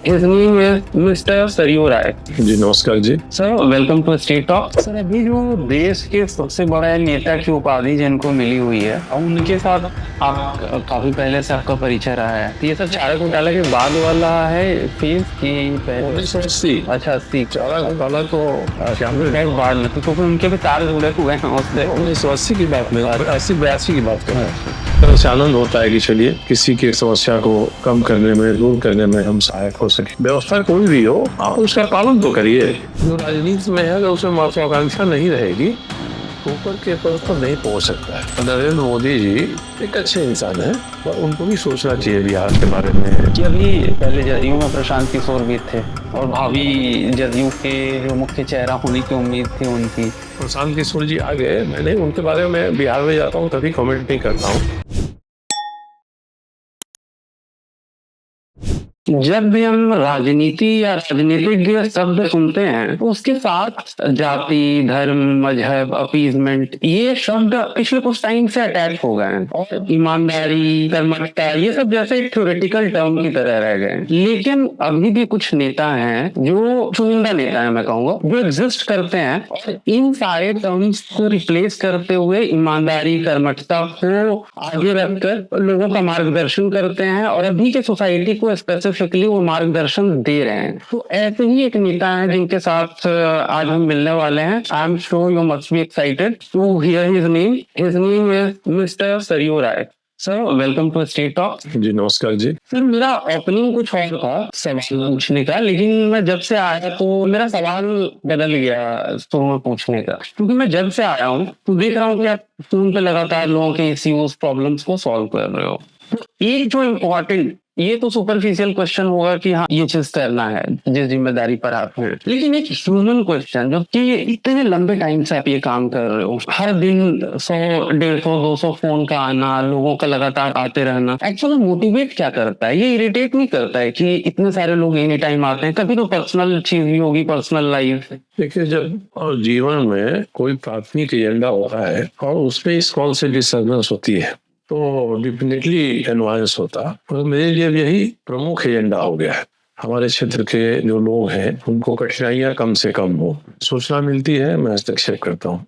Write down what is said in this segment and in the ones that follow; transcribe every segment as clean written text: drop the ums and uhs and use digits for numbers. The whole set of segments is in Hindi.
His name is Mr. Saryu Rai. जी नमस्कार जी। Sir welcome to State Talk. Sir अभी जो देश के सबसे बड़ा नेता की उपाधि जिनको मिली हुई है और उनके साथ आप काफी पहले से आपका परिचय रहा है, तो ये सब चारा घोटाला के बाद वाला है फेज की पहले? 1980। अच्छा 80 चारा घोटाला तो बाद में, तो क्योंकि उनके भी तार जुड़े हुए हैं उससे। 1980 की बात में 80-82 की बात कर रहे हैं। तरह से आनंद होता है कि चलिए किसी की समस्या को कम करने में, दूर करने में हम सहायक हो सके। व्यवस्था कोई भी हो, आप उसका पालन तो करिए। जो राजनीति में है, अगर उसमें महत्वाकांक्षा नहीं रहेगी तो ऊपर के पद पर नहीं पहुंच सकता है। नरेंद्र मोदी जी एक अच्छे इंसान है और उनको भी सोचना चाहिए बिहार के बारे में। कि अभी पहले जदयू में प्रशांत किशोर भी थे और भावी जदयू के जो मुख्य चेहरा होने की उम्मीद थी उनकी। प्रशांत किशोर जी आ गए, मैंने उनके बारे में बिहार में जाता हूँ तभी कमेंट नहीं करता हूँ। जब भी हम राजनीति या राजनीतिक शब्द सुनते हैं तो उसके साथ जाति, धर्म, मजहब, अपीजमेंट, ये शब्द पिछले कुछ टाइम से अटैच हो गए हैं और ईमानदारी, कर्मठता, ये सब जैसे थ्योरेटिकल टर्म की तरह रह गए हैं। लेकिन अभी भी कुछ नेता हैं जो चुनिंदा नेता है, मैं कहूँगा, जो एग्जिस्ट करते हैं और इन सारे टर्म्स को रिप्लेस करते हुए ईमानदारी, कर्मठता को आगे रखकर लोगों का मार्गदर्शन करते हैं और अभी के सोसाइटी को स्पेसिफिकली वो मार्गदर्शन दे रहे हैं। तो ऐसे ही एक नेता है जिनके साथ आज हम मिलने वाले हैं। I am sure you must be excited to hear his name. His name is mister Saryu Rai. Sir welcome to State Talk. जी नमस्कार जी। सर मेरा ओपनिंग कुछ और था सवाल पूछने का, लेकिन मैं जब से आया तो मेरा सवाल बदल गया तो पूछने का, क्योंकि मैं जब से आया हूँ तो देख रहा हूँ कि आप फोन पे लगातार लोगों के इश्यूज, प्रॉब्लम्स को सॉल्व कर रहे हो। तो एक जो इम्पोर्टेंट, ये तो सुपरफिशियल क्वेश्चन होगा कि हाँ ये चीज करना है जिस जिम्मेदारी पर आप हैं, लेकिन एक ह्यूमन क्वेश्चन, जो कि इतने लंबे टाइम से आप ये काम कर रहे हो, हर दिन 100, 150, 200 फोन का आना, लोगों का लगातार आते रहना, एक्चुअली मोटिवेट क्या करता है? ये इरिटेट नहीं करता है कि इतने सारे लोग एनी टाइम आते हैं? कभी तो पर्सनल चीज भी होगी, पर्सनल लाइफ। देखिए, जब जीवन में कोई प्राथमिक एजेंडा होता है और उसमें इस कौन से डिस्टर्बेंस होती है तो डेफिनेटली एनवायंस होता, और मेरे लिए यही प्रमुख एजेंडा हो गया है। हमारे क्षेत्र के जो लोग हैं उनको कठिनाइयां कम से कम हो, सूचना मिलती है, मैं हस्तक्षेप करता हूँ।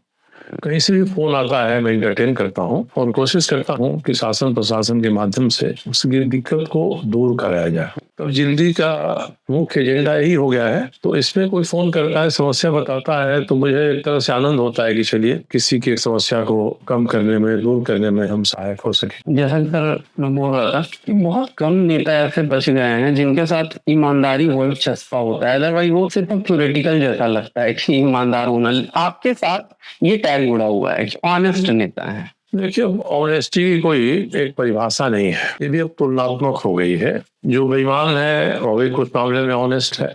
कहीं से भी फोन आता है, मैं एंटरटेन करता हूँ और कोशिश करता हूँ कि शासन प्रशासन के माध्यम से उसकी दिक्कत को दूर कराया जाए। तो जिंदगी का मुख्य एजेंडा यही हो गया है। तो इसमें कोई फोन करता है, समस्या बताता है, तो मुझे एक तरह से आनंद होता है कि चलिए किसी की समस्या को कम करने में, दूर करने में हम सहायक हो सके। जैसा कि सर मैं बोल रहा था कि बहुत कम नेता ऐसे बच गए हैं जिनके साथ ईमानदारी वो चस्पा होता है, अदरवाइज वो सिर्फ थ्योरेटिकल जैसा लगता है कि ईमानदार होना। आपके साथ ये टैग जुड़ा हुआ है, ऑनेस्ट नेता है। देखिए, ऑनेस्टी की कोई एक परिभाषा नहीं है, ये भी अब तुलनात्मक हो गई है। जो बेईमान है वो भी कुछ मामले में ऑनेस्ट है,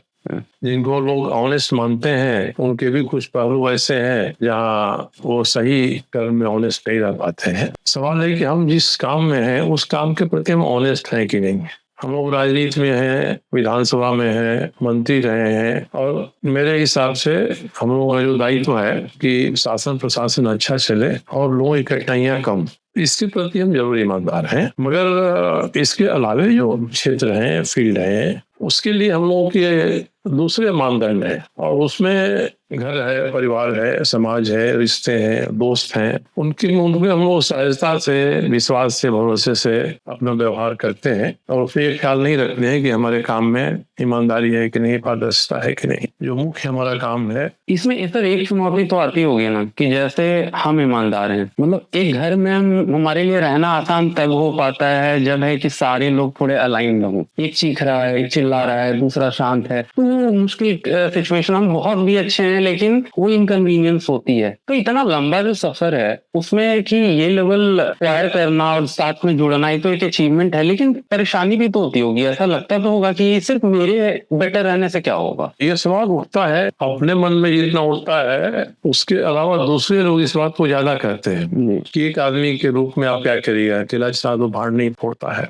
जिनको लोग ऑनेस्ट मानते हैं उनके भी कुछ पहलू ऐसे हैं जहाँ वो सही कर्म में ऑनेस्ट नहीं रह पाते हैं। सवाल है कि हम जिस काम में हैं उस काम के प्रति हम ऑनेस्ट हैं कि नहीं। हम लोग राजनीति में हैं, विधानसभा में हैं, मंत्री रहे हैं, और मेरे हिसाब से हम लोगों का जो दायित्व है कि शासन प्रशासन अच्छा चले और लोगों की कठिनाइयां कम, इसके प्रति हम जरूर ईमानदार हैं। मगर इसके अलावे जो क्षेत्र हैं, फील्ड हैं, उसके लिए हम लोगों के दूसरे मानदंड हैं, और उसमें घर है, परिवार है, समाज है, रिश्ते हैं, दोस्त हैं, उनमें हम लोग सहजता से, विश्वास से, भरोसे से अपना व्यवहार करते हैं और फिर ये ख्याल नहीं रखते हैं कि हमारे काम में ईमानदारी है कि नहीं, पारदर्शिता है कि नहीं। जो मुख्य हमारा काम है, इसमें सर एक चुनौती तो आती होगी ना कि जैसे हम ईमानदार हैं, मतलब एक घर में हमारे लिए रहना आसान तब हो पाता है जब है कि सारे लोग थोड़े अलाइन हों। एक चीख रहा है, एक चिल्ला रहा है, दूसरा शांत है, तो मुश्किल सिचुएशन, हम बहुत भी अच्छे हैं लेकिन कोई इनकन्वीनियंस होती है। तो इतना लंबा जो सफर है उसमें कि ये लेवल तैयार करना और साथ में जुड़ना, ही तो एक अचीवमेंट है, लेकिन परेशानी भी तो होती होगी। ऐसा लगता तो होगा कि सिर्फ मेरे बेटर रहने से क्या होगा? ये सवाल उठता है, अपने मन में जितना उठता है उसके अलावा दूसरे लोग इस बात को ज्यादा कहते हैं कि एक आदमी के रूप में आप क्या करिएगा, अकेला चला तो भाड़ नहीं फोड़ता है।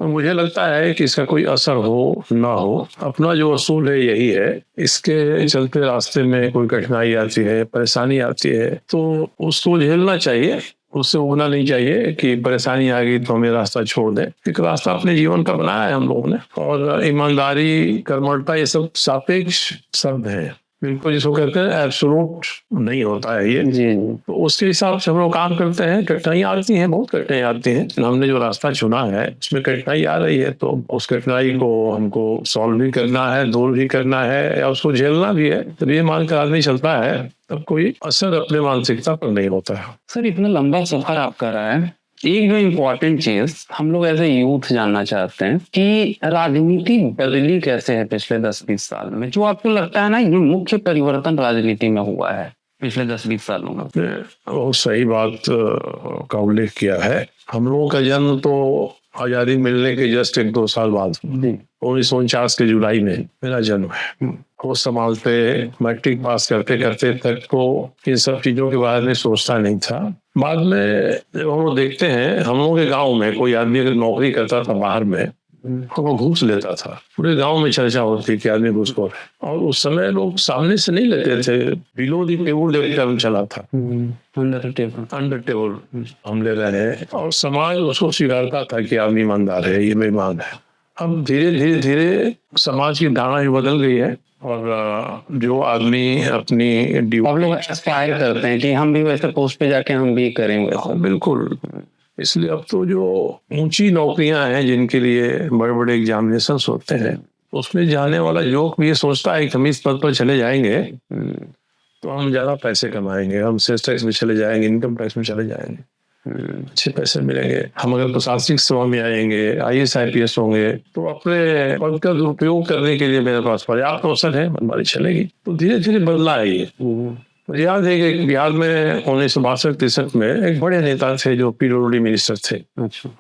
और मुझे लगता है कि इसका कोई असर हो ना हो, अपना जो असूल है यही है। इसके चलते रास्ते में कोई कठिनाई आती है, परेशानी आती है, तो उसको झेलना चाहिए उससे उगना नहीं चाहिए कि परेशानी आ गई तो हमें रास्ता छोड़ दें। एक रास्ता अपने जीवन का बनाया है हम लोगों ने, और ईमानदारी, कर्मठता, ये सब सापेक्ष शब्द है, बिल्कुल जिसको कहते हैं एब्सोल्यूट नहीं होता है ये। जी तो उसके हिसाब से हम लोग काम करते हैं। कठिनाई आती हैं, बहुत कठिनाई आती हैं। हमने जो रास्ता चुना है उसमें कठिनाई आ रही है, तो उस कठिनाई को हमको सॉल्व भी करना है, दूर भी करना है, या उसको झेलना भी है। तब ये मान कर आदमी चलता है, तब कोई असर अपने मानसिकता पर नहीं होता है। सर, इतना लंबा सफर आपका रहा है, एक जो इम्पोर्टेंट चीज हम लोग एज ए यूथ जानना चाहते हैं कि राजनीति बदली कैसे है पिछले 10-20 साल में? जो आपको लगता है ना, ये मुख्य परिवर्तन राजनीति में हुआ है पिछले 10-20 सालों में। आपने बहुत सही बात का उल्लेख किया है। हम लोगों का जन्म तो आजादी मिलने के जस्ट 1-2 साल बाद, 1949 के जुलाई में मेरा जन्म है। उस समाज पे मैट्रिक पास करते करते तक तो इन सब चीजों के बारे में सोचता नहीं था। बाद में जब हम लोग देखते हैं, हम लोगों के गांव में कोई आदमी अगर नौकरी करता था बाहर में, तो वो घूस लेता था। पूरे गांव में चर्चा होती कि आदमी घूसखोर है, और उस समय लोग सामने से नहीं लेते थे, बिलो दी टेबल लेकर चला था, अंडर टेबल हम ले रहे हैं, और समाज उसको स्वीकारता था कि आदमी ईमानदार है, ये बेईमान है। अब धीरे धीरे धीरे समाज की धारणा ही बदल गई है, और जो आदमी अपनी आप लोग एस्पायर करते हैं कि हम भी वैसे पोस्ट पे जाके हम भी करेंगे। बिल्कुल। इसलिए अब तो जो ऊंची नौकरियां हैं जिनके लिए बड़े बड़े एग्जामिनेशन होते हैं, उसमें जाने वाला युवक भी ये सोचता है कि हम इस पद पर चले जाएंगे तो हम ज्यादा पैसे कमाएंगे, हम सेल्स टैक्स में चले जाएंगे, इनकम टैक्स में चले जाएंगे, अच्छे पैसे मिलेंगे। हम अगर प्रशासनिक सेवा में आएंगे, IAS IPS होंगे, तो अपने पद का दुरुपयोग करने के लिए मेरे पास पर्याप्त अवसर है, मनमानी चलेगी। तो धीरे धीरे बदला है ये। मुझे याद है कि बिहार में 1962-63 में एक बड़े नेता थे जो PWD मिनिस्टर थे।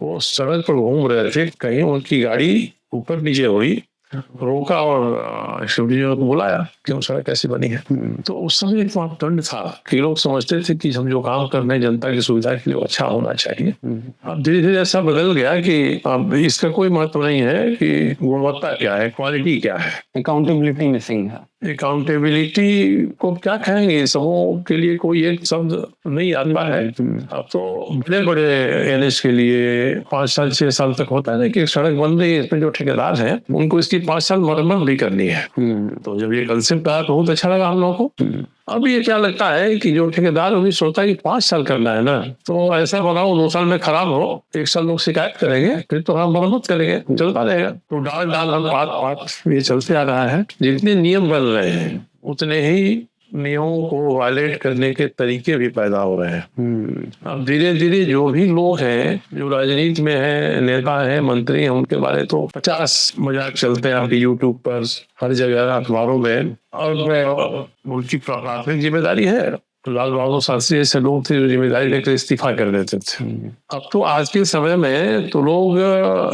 वो सड़क पर घूम रहे थे, कहीं उनकी गाड़ी ऊपर नीचे हुई, रोका और एक्सिक्यूटिव को बुलाया कि वो सड़क कैसी बनी है। तो उस समय एक मापदंड था कि लोग समझते थे कि हम जो काम कर रहे हैं जनता की सुविधा के लिए अच्छा होना चाहिए। अब धीरे धीरे ऐसा बदल गया कि अब इसका कोई महत्व नहीं है कि गुणवत्ता क्या है, क्वालिटी क्या है, अकाउंटेबिलिटी मिसिंग है। अकाउंटेबिलिटी को क्या कहेंगे, सबों के लिए कोई एक शब्द नहीं आता है। अब तो बड़े बड़े NH के लिए 5 साल 6 साल तक होता है ना कि सड़क बन रही है, इसमें जो ठेकेदार हैं उनको इसकी 5 साल मरम्मत भी करनी है। तो जब ये कंसेप्ट आया तो बहुत अच्छा लगा हम लोगों को। अब ये क्या लगता है कि जो ठेकेदार भी सोचता है कि 5 साल करना है ना, तो ऐसा बनाओ 2 साल में खराब हो, 1 साल लोग शिकायत करेंगे, फिर तो हम मरम्मत करेंगे, चलता रहेगा। तो डाल हम बात ये चलते आ रहा है। जितने नियम बन रहे हैं उतने ही नियमों को वायलेट करने के तरीके भी पैदा हो रहे हैं। अब धीरे धीरे जो भी लोग हैं, जो राजनीति में है, नेता है, मंत्री हैं, उनके बारे तो 50 मजाक चलते हैं आपकी यूट्यूब पर, हर जगह, अखबारों में। और उनकी प्राथमिक जिम्मेदारी है। लाल बहादुर शास्त्री ऐसे लोग थे जो जिम्मेदारी लेकर इस्तीफा कर देते थे। अब तो आज के समय में तो लोग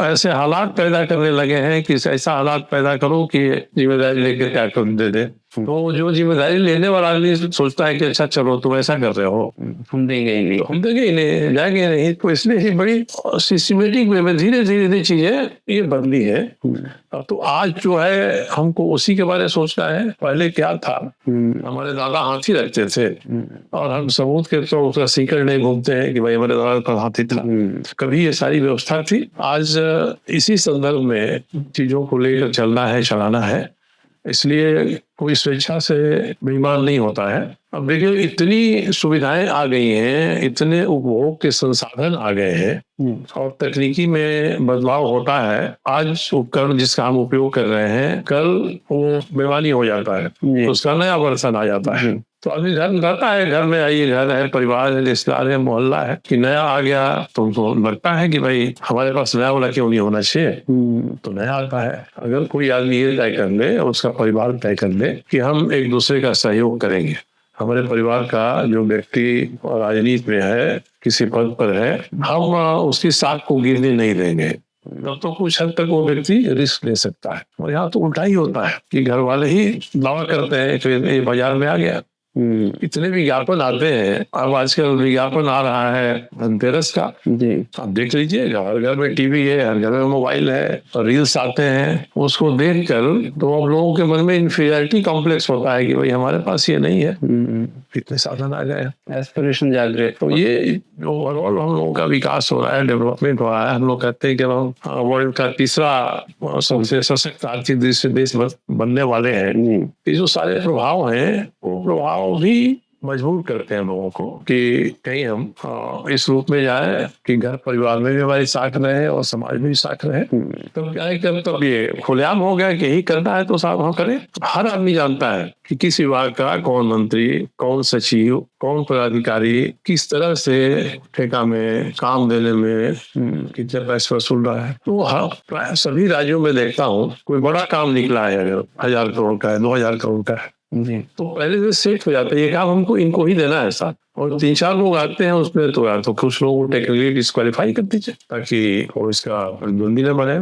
ऐसे हालात पैदा करने लगे हैं कि ऐसा हालात पैदा करो कि जिम्मेदारी लेकर क्या कर दे। तो जो जिम्मेदारी लेने वाला आदमी सोचता है कि अच्छा चलो तुम ऐसा कर रहे हो, हम देंगे ही नहीं, हम देंगे ही नहीं, जाएंगे नहीं। तो इसलिए ही बड़ी सिस्टमेटिक वे में धीरे धीरे चीजें ये बदली है। तो आज जो है हमको उसी के बारे में सोचना है। पहले क्या था, हमारे दादा हाथी रखते थे और हम सबूत के तो उसका सीकर नहीं घूमते हैं कि भाई हमारे दादा का हाथी था। कभी ये सारी व्यवस्था थी। आज इसी संदर्भ में चीजों को लेकर चलना है, चलाना है। इसलिए कोई स्वेच्छा से बेईमान नहीं होता है। अब देखिए इतनी सुविधाएं आ गई हैं, इतने उपभोग के संसाधन आ गए हैं और तकनीकी में बदलाव होता है। आज उपकरण जिसका हम उपयोग कर रहे हैं, कल वो बेईमानी हो जाता है, उसका नया वर्जन आ जाता है। तो आदमी घर रहता है, घर में आइए, घर है, परिवार है, रिश्तेदार है, मोहल्ला है, कि नया आ गया तो उनको लगता है कि भाई हमारे पास नया वाला क्यों नहीं होना चाहिए, तो नया आता है। अगर कोई आदमी ये तय कर ले और उसका परिवार तय कर ले कि हम एक दूसरे का सहयोग करेंगे, हमारे परिवार का जो व्यक्ति राजनीति में है, किसी पद पर है, हम उसकी साख को गिरने नहीं देंगे, तब तो कुछ हद तक वो व्यक्ति रिस्क ले सकता है। और यहाँ तो उल्टा ही होता है कि घर वाले ही दावा करते हैं कि ये बाजार में आ गया, इतने विज्ञापन आते हैं। अब आजकल विज्ञापन आ रहा है धनतेरस का, जी। आप देख लीजिएगा, हर घर में टीवी है, हर घर में मोबाइल है, और रील्स आते हैं। उसको देखकर तो अब लोगों के मन में इंफीरियरिटी कॉम्प्लेक्स होता है कि भाई हमारे पास ये नहीं है, इतने साधन आ गए, एस्पिरेशन जागृत। तो ये ओवरऑल हम लोगों का विकास हो रहा है, डेवलपमेंट हो रहा है। हम लोग कहते हैं कि हम वर्ल्ड का तीसरा सबसे सशक्त आर्थिक देश बनने वाले हैं। ये जो सारे प्रभाव हैं, वो प्रभाव भी मजबूर करते हैं लोगों को कि कहीं हम इस रूप में जाए कि घर परिवार में भी हमारी साख रहे और समाज में भी साख रहे। तो क्या है कि तब ये खुलेआम हो गया कि यही करना है तो साहब हम करें। हर आदमी जानता है कि किस विभाग का कौन मंत्री, कौन सचिव, कौन पदाधिकारी किस तरह से ठेका में काम देने में कितने पैसे वसूल रहा है। तो प्राय सभी राज्यों में देखता हूँ कोई बड़ा काम निकला है, अगर 1000 करोड़ का है, 2000 करोड़ का है, तो पहले से सेट हो जाता है ये काम हमको इनको ही देना है साथ। और 3-4 लोग आते हैं उसमें, तो यार तो कुछ लोगों को टेक्निकली डिस्क्वालीफाई कर दीजिए ताकि वो इसका प्रतिद्वंदी न बने,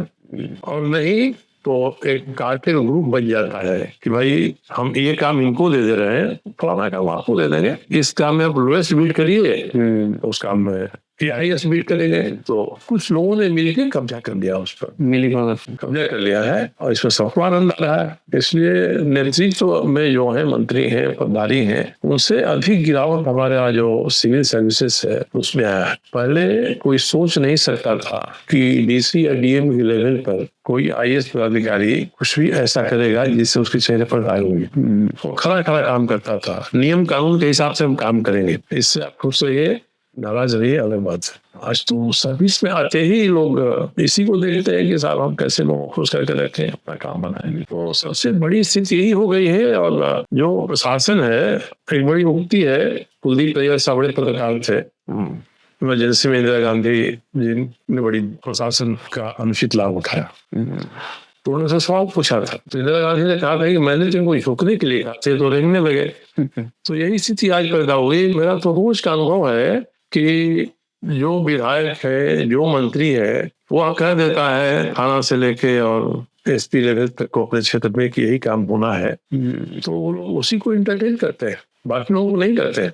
और नहीं तो एक कार्टेल ग्रुप बन जाता है कि भाई हम ये काम इनको दे रहे हैं, फलाना काम आपको दे देंगे, इस काम में आप लोएस्ट बीट करिए, तो उस काम में हाईएस्ट बीट करेंगे। तो कुछ लोगों ने मिलकर कब्जा कर लिया, उस पर कब्जा कर लिया है, और इसमें सबको आनंद आ रहा है। इसलिए नेतृत्व में जो है मंत्री हैं, पदाधिकारी हैं, उनसे अधिक गिरावट हमारे यहाँ जो सिविल सर्विसेज है उसमें आया है। पहले कोई सोच नहीं सकता था कि डीसी या डीएम के लेवल पर कोई आईएएस पदाधिकारी कुछ भी ऐसा करेगा जिससे उसके चेहरे पर दाग होगी। वो खड़ा खड़ा काम करता था, नियम कानून के हिसाब से हम काम करेंगे, इससे आप खुश रहिए, नाराज रहिए, अलग बात है। आज तो सर्विस में आते ही लोग इसी को देखते हैं कि साहब हम कैसे लोगों को खुश करके रखें, अपना काम बनाएंगे। तो सबसे बड़ी स्थिति यही हो गई है। और जो प्रशासन है, एक बड़ी उक्ति है, कुलदीप नैय्यर बड़े पत्रकार थे, इमरजेंसी में इंदिरा गांधी जी ने बड़ी प्रशासन का अनुचित लाभ उठाया, तो उन्होंने से सवाल पूछा था, तो इंदिरा गांधी ने कहा था कि मैंने तो इनको झुकने के लिए कहा थे, तो रेंगने लगे। तो यही स्थिति आज पैदा हुई। मेरा तो रोज का अनुभव है कि जो विधायक है, जो मंत्री है, वो कह देता है थाना से लेके और एसपी लेवल तक को अपने क्षेत्र में कि यही काम होना है, तो वो लोग उसी को इंटरटेन करते हैं, बाकी लोग नहीं करते।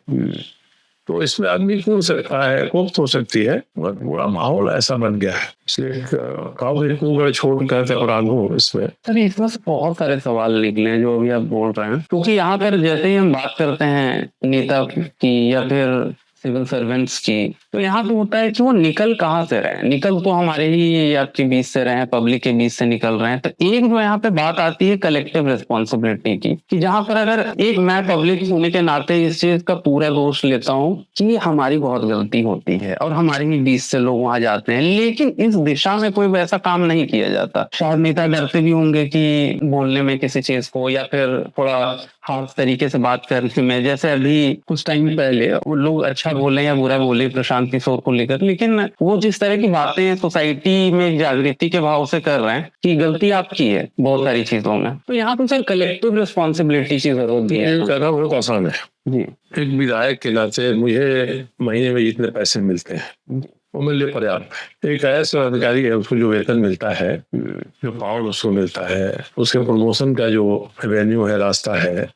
तो इसमें आदमी कूद सकता है, कोफ्त हो सकती है, पूरा माहौल ऐसा बन गया है। इसलिए छोड़ कहते और आगू इसमें इसमें से बहुत सारे सवाल निकले हैं जो अभी आप बोल रहे हैं, क्योंकि यहाँ पर जैसे ही हम बात करते हैं नेता की या फिर सिविल सर्वेंट्स की, तो यहाँ तो होता है कि वो निकल कहाँ से रहे हैं, निकल तो हमारे ही आपके बीच से रहे हैं, पब्लिक के बीच से निकल रहे हैं। तो एक जो यहाँ पे बात आती है कलेक्टिव रिस्पॉन्सिबिलिटी की, कि जहाँ पर अगर एक मैं पब्लिक होने के नाते इस चीज का पूरा दोष लेता हूँ कि हमारी बहुत गलती होती है और हमारे ही बीच से लोग वहां जाते हैं, लेकिन इस दिशा में कोई वैसा काम नहीं किया जाता। शायद नेता डरते भी होंगे कि बोलने में किसी चीज को, या फिर थोड़ा हार्श तरीके से बात करने में। जैसे अभी कुछ टाइम पहले वो लोग अच्छा बोले या बुरा बोले प्रशांत किशोर को लेकर, लेकिन वो जिस तरह की बातें सोसाइटी में जागृति के भाव से कर रहे हैं कि गलती आपकी है बहुत सारी चीजों में, तो यहाँ तो सर कलेक्टिव रिस्पॉन्सिबिलिटी की जरूरत भी है। करना बहुत आसान है जी। एक विधायक के नाते मुझे महीने में जितने पैसे मिलते हैं वो मेरे लिए पर्याप्त है। एक ऐसा अधिकारी है, उसको जो वेतन मिलता है, जो पावर उसको मिलता है, उसके प्रमोशन का जो रेवेन्यू है, रास्ता है,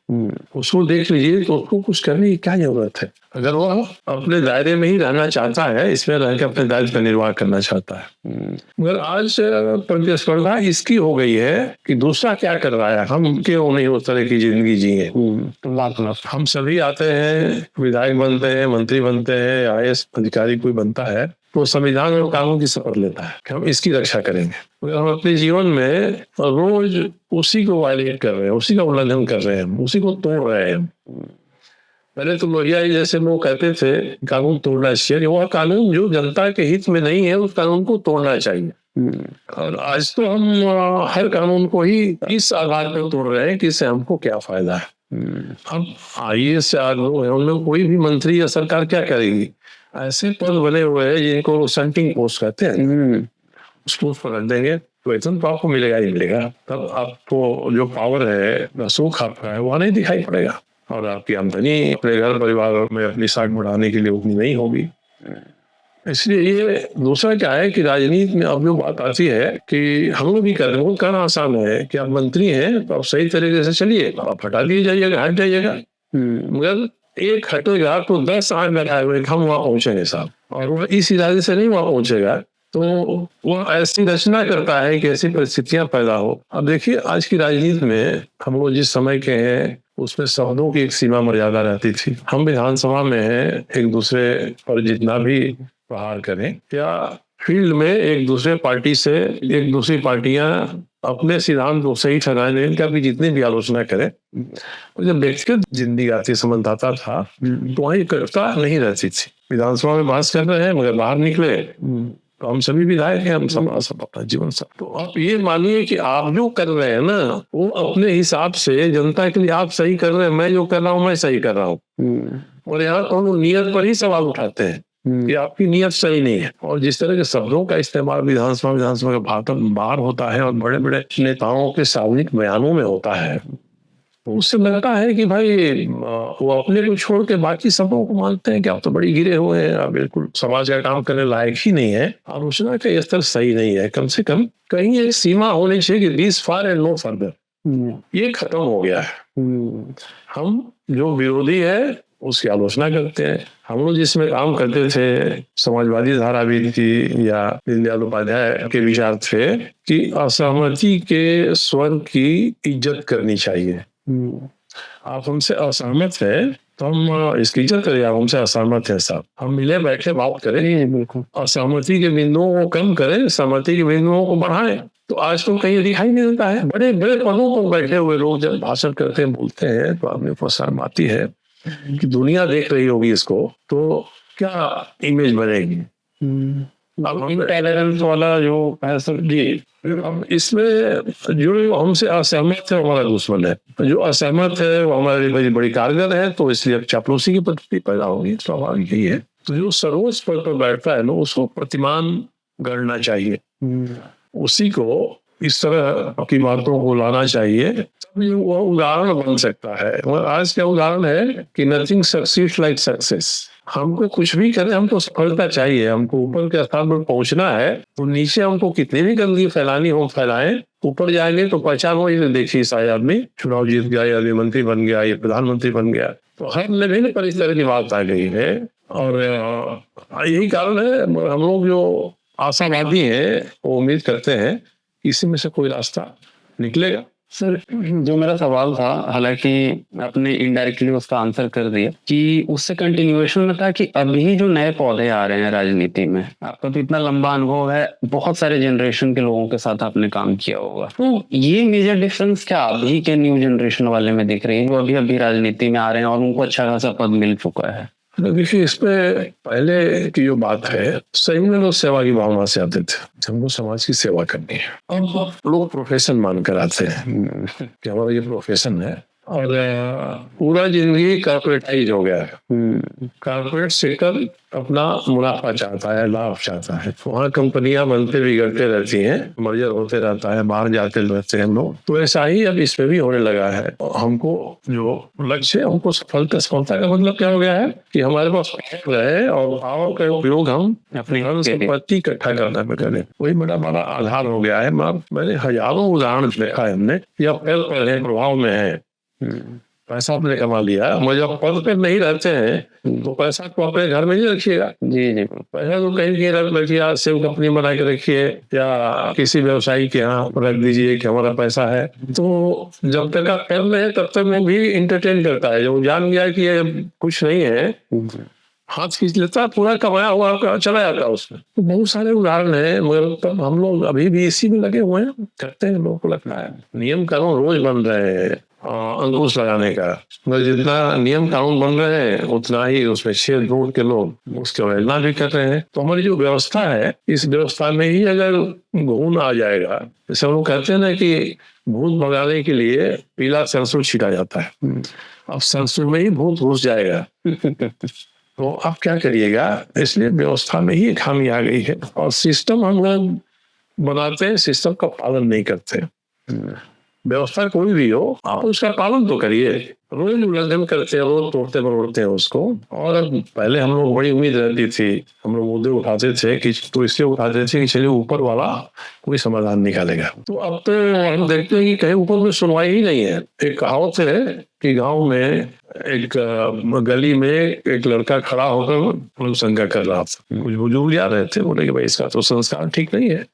उसको देख लीजिए तो उसको कुछ करने की क्या जरूरत है। अगर वो अपने दायरे में ही रहना चाहता है, इसमें रहकर अपने दायित्व का निर्वाह करना चाहता है। मगर आज प्रतिस्पर्धा इसकी हो गई है कि दूसरा क्या कर रहा है, हम क्यों नहीं उस तरह की जिंदगी जिए। हम सभी आते हैं, विधायक बनते हैं, मंत्री बनते हैं, आईएएस अधिकारी कोई बनता है, तो संविधान और कानून की शपथ लेता है कि हम इसकी रक्षा करेंगे। मगर हम अपने जीवन में रोज उसी को वायलेट कर रहे हैं, उसी का उल्लंघन कर रहे हैं, उसी को तोड़ रहे हैं। पहले तो लोहिया जैसे लोग कहते थे कानून तोड़ना चाहिए, वह कानून जो जनता के हित में नहीं है उस कानून को तोड़ना चाहिए। और आज तो हम हर कानून को ही इस आधार पर तोड़ रहे हैं कि इससे हमको क्या फायदा है। हम आईएएस से लोग हैं, उनमें कोई भी मंत्री या सरकार क्या करेगी। ऐसे पद बने हुए हैं जिनको सेंटिंग पोस्ट कहते हैं, उस पोस्ट पर रख देंगे तो वेतन तो आपको मिलेगा ही मिलेगा, तब आपको जो पावर है, सुख आपका है, वह नहीं दिखाई पड़ेगा, और आपकी आमदनी अपने घर परिवार में अपनी साख बढ़ाने के लिए उतनी नहीं होगी। इसलिए ये दूसरा क्या है कि राजनीति में अब जो बात आती है कि हम लोग भी कर रहे हैं, वो कहना आसान है कि आप मंत्री हैं तो आप सही तरीके से चलिए, आप हटा दिए जाइएगा, हट जाइएगा, मगर एक हटेगा तो 10 आने लगाए हुए हम वहां पहुंचेंगे साहब, और वो इस इरादे से नहीं वहां पहुंचेगा, तो वो ऐसी रचना करता है कि ऐसी परिस्थितियां पैदा हो। अब देखिए आज की राजनीति में हम लोग जिस समय के हैं उसमें शब्दों की एक सीमा मर्यादा रहती थी। हम विधानसभा में हैं, एक दूसरे पर जितना भी प्रहार करें या फील्ड में एक दूसरे पार्टी से एक दूसरी पार्टियां अपने सिद्धांत को सही ठहराने इनका भी जितनी भी आलोचना करें, जब व्यक्तिगत जिंदगी आती संबंध आता था तो वही करता नहीं रहती थी। विधानसभा में बात कर रहे हैं मगर बाहर निकले तो हम सभी विधायक हैं, हम सब अपना जीवन सब। तो आप ये मानिए कि आप जो कर रहे हैं ना वो अपने हिसाब से जनता के लिए आप सही कर रहे हैं, मैं जो कर रहा हूँ मैं सही कर रहा हूँ, और यहाँ तो नियत पर ही सवाल उठाते हैं कि आपकी नियत सही नहीं है। और जिस तरह के शब्दों का इस्तेमाल विधानसभा के बाहर होता है और बड़े बड़े नेताओं के सार्वजनिक बयानों में होता है, तो उससे लगता है कि भाई वो अपने को छोड़ के बाकी सबों को मानते हैं कि आप तो बड़ी गिरे हुए हैं, आप बिल्कुल समाज का काम करने लायक ही नहीं है, आलोचना का स्तर सही नहीं है। कम से कम कहीं एक सीमा होनी चाहिए कि this far and no further, ये खत्म हो गया है। हम जो विरोधी है उसकी आलोचना करते हैं। हम लोग जिसमें काम करते थे समाजवादी धारा भी थी या दीनदयाल उपाध्याय के विचार थे कि असहमति के स्वर की इज्जत करनी चाहिए। आप हमसे असहमत है तो हम इसकी इज्जत करें, आप हमसे असहमत है साहब, हम मिले बैठे बात करें, बिल्कुल असहमति के बिंदुओं को कम करें, सहमति के बिंदुओं को बढ़ाएं। तो आज तो कहीं दिखाई नहीं देता है। बड़े बड़े पदों पर बैठे हुए लोग जब भाषण करते हैं बोलते हैं तो आपने को शर्म आती है कि दुनिया देख रही होगी इसको तो क्या इमेज बनेगी। अब इंटॉलरेंस वाला जो है सर जी, अब इसमें जो हमसे असहमत है हमारा दुश्मन है, जो असहमत है वो हमारे लिए बड़ी कारगर है, तो इसलिए अब चापलूसी की परिस्थिति पैदा होगी, स्वाभाविक यही है। तो जो सर्वोच्च पद पर बैठता है ना उसको प्रतिमान गणना चाहिए, उसी को इस तरह की बातों को लाना चाहिए, तभी वो उदाहरण बन सकता है। और आज का उदाहरण है कि नथिंग सक्सीड्स लाइक सक्सेस। हमको कुछ भी करें हमको सफलता चाहिए, हमको ऊपर के स्थान पर पहुंचना है, तो नीचे हमको कितनी भी गंदगी फैलानी हो फैलाएं, ऊपर जाएंगे तो पहचान हो। ये देखिए शायद आदमी चुनाव जीत गया, या मंत्री बन गया, या प्रधानमंत्री बन गया, तो हर विभिन्न पर इस तरह की बात आ गई है। और यही कारण है हम लोग जो आशावादी हैं वो उम्मीद करते हैं इसी में से कोई रास्ता निकलेगा। सर जो मेरा सवाल था, हालांकि आपने इनडायरेक्टली उसका आंसर कर दिया, कि उससे कंटिन्यूएशन में था कि अभी जो नए पौधे आ रहे हैं राजनीति में, आपका तो इतना लंबा अनुभव है, बहुत सारे जनरेशन के लोगों के साथ आपने काम किया होगा, तो ये मेजर डिफरेंस क्या अभी के न्यू जनरेशन वाले में दिख रही है जो अभी अभी राजनीति में आ रहे हैं और उनको अच्छा खासा पद मिल चुका है? देखिए इसमें पहले की जो बात है, सही में लोग सेवा की भावना से आते थे, हमको समाज की सेवा करनी है, अब लोग प्रोफेशन मानकर आते हैं कि हमारा ये प्रोफेशन है, और पूरा जिंदगी कॉर्पोरेटाइज हो गया है। कॉर्पोरेट सेक्टर अपना मुनाफा चाहता है, लाभ चाहता है, वहाँ कंपनियां बनते बिगड़ते रहती हैं, मर्जर होते रहता है, बाहर जाते रहते हैं लोग, तो ऐसा ही अब इसमें भी होने लगा है। हमको जो लक्ष्य है, हमको सफलता का मतलब क्या हो गया है कि हमारे पास रहे और पावर का उपयोग हम अपनी संपत्ति इकट्ठा करने में करें, वही बड़ा आधार हो गया है। मैंने हजारों उदाहरण देखा है हमने, या पहले प्रभाव में है, पैसा आपने कमा लिया, मुझे पद पे नहीं रहते हैं तो पैसा को अपने घर में नहीं रखिएगा, जी पैसा तो कहीं रखिए, सेव कंपनी बना के रखिए या किसी व्यवसायी के यहाँ रख दीजिए कि हमारा पैसा है। तो जब तक आप कर रहे हैं तब तक वो भी इंटरटेन करता है, जब जान गया कि ये कुछ नहीं है हाथ खींच लेता है, पूरा कमाया हुआ चला जाता है उसमें। तो बहुत सारे उदाहरण है, मगर तब हम लोग अभी भी इसी में लगे हुए हैं, करते हैं। लोगों को लगता है नियम कानून रोज बन रहे हैं अंकुश लगाने का, मगर जितना नियम कानून बन रहे हैं उतना ही उसमें छेद ढूंढ के लोग उसकी अवहेलना भी कर रहे हैं। तो हमारी जो व्यवस्था है, इस व्यवस्था में ही अगर घून आ जाएगा, जैसे हम लोग कहते हैं ना कि भूत भगाने के लिए पीला सरसों छीटा जाता है, अब सरसों में ही भूत घुस जाएगा तो आप क्या करिएगा। इसलिए व्यवस्था में ही खामी आ गई है, और सिस्टम हम लोग बनाते हैं, सिस्टम का पालन नहीं करते। व्यवस्था कोई भी हो आप उसका पालन तो करिए, रोज उल्लंघन करते हैं, रोज तोड़ते मरोड़ते हैं उसको। और पहले हम लोग बड़ी उम्मीद रहती थी, हम लोग मुद्दे उठाते थे कि तो इसलिए उठाते थे कि चलिए ऊपर वाला कोई समाधान निकालेगा। तो अब तो हम देखते हैं कि कहीं ऊपर में सुनवाई ही नहीं है। एक कहावत है कि गाँव में एक गली में एक लड़का खड़ा होकर लोग शंका कर रहा था। कुछ बुजुर्ग आ रहे थे, बोले कि भाई इसका तो संस्कार ठीक नहीं है,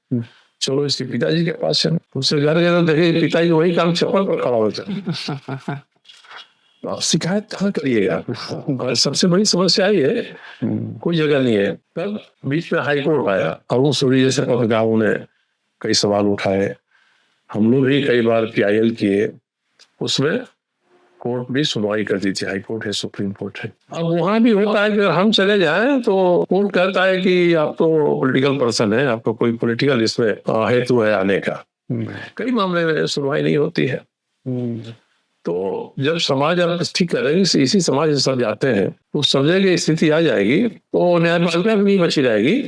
चलो इसके पिताजी के पास चलो। उससे घर गए तो देखे पिताजी वही काम चप्पल पर खड़ा होता। आप शिकायत कहाँ करिएगा? और सबसे बड़ी समस्या ये है, कोई जगह नहीं है। तब बीच में हाई कोर्ट आया, अरुण सूरी जैसे पत्रकारों ने कई सवाल उठाए, हम लोग भी कई बार PIL किए, उसमें कोर्ट भी सुनवाई करती थी। हाई कोर्ट है, सुप्रीम कोर्ट है। अब वहां भी होता है कि अगर हम चले जाएं तो कोर्ट कहता है कि आप तो पॉलिटिकल पर्सन है, आपको कोई पॉलिटिकल इसमें हेतु है आने का। कई मामले में सुनवाई नहीं होती है। तो जब समाज आप ठीक करेंगे, इसी समाज से सब जाते हैं, तो समझेंगे स्थिति आ जाएगी तो न्यायपालिका भी बची रहेगी।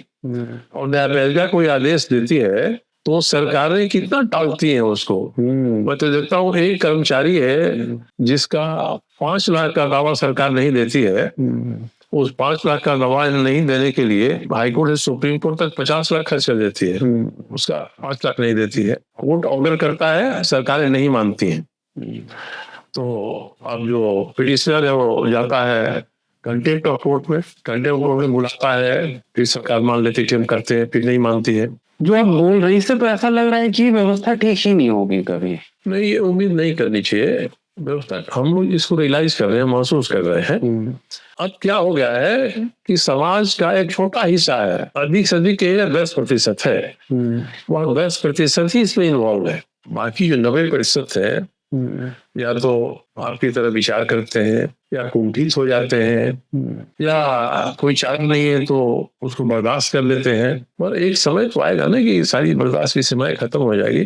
और न्यायपालिका कोई आदेश देती है तो सरकारें कितना टालती हैं उसको। मैं तो देखता हूँ एक कर्मचारी है जिसका 5 लाख का दावा सरकार नहीं देती है, उस 5 लाख का दावा नहीं देने के लिए हाईकोर्ट से सुप्रीम कोर्ट तक 50 लाख खर्च कर देती है, उसका 5 लाख नहीं देती है। कोर्ट ऑर्डर करता है, सरकारें नहीं मानती हैं। तो अब जो पिटिशनर है वो जाता है कंटेम्प्ट ऑफ कोर्ट में, कंटेम्प्ट कोर्ट में बुलाता है, फिर सरकार मान लेती है, क्लेम करते हैं, फिर नहीं मानती है। जो आप बोल रही से तो ऐसा लग रहा है कि व्यवस्था ठीक ही नहीं होगी कभी। नहीं, ये उम्मीद नहीं करनी चाहिए। व्यवस्था हम लोग इसको रियलाइज कर रहे हैं, महसूस कर रहे हैं। अब क्या हो गया है कि समाज का एक छोटा हिस्सा है, अधिक से अधिक 10% है, वह 10% ही इसमें इन्वॉल्व है। बाकी जो 90% है या तो आपकी तरह विचार करते हैं, या कुंठित हो जाते हैं, या कोई चार नहीं है तो उसको बर्दाश्त कर लेते हैं। पर एक समय तो आएगा ना कि सारी बर्दाश्त की सीमाएं खत्म हो जाएगी।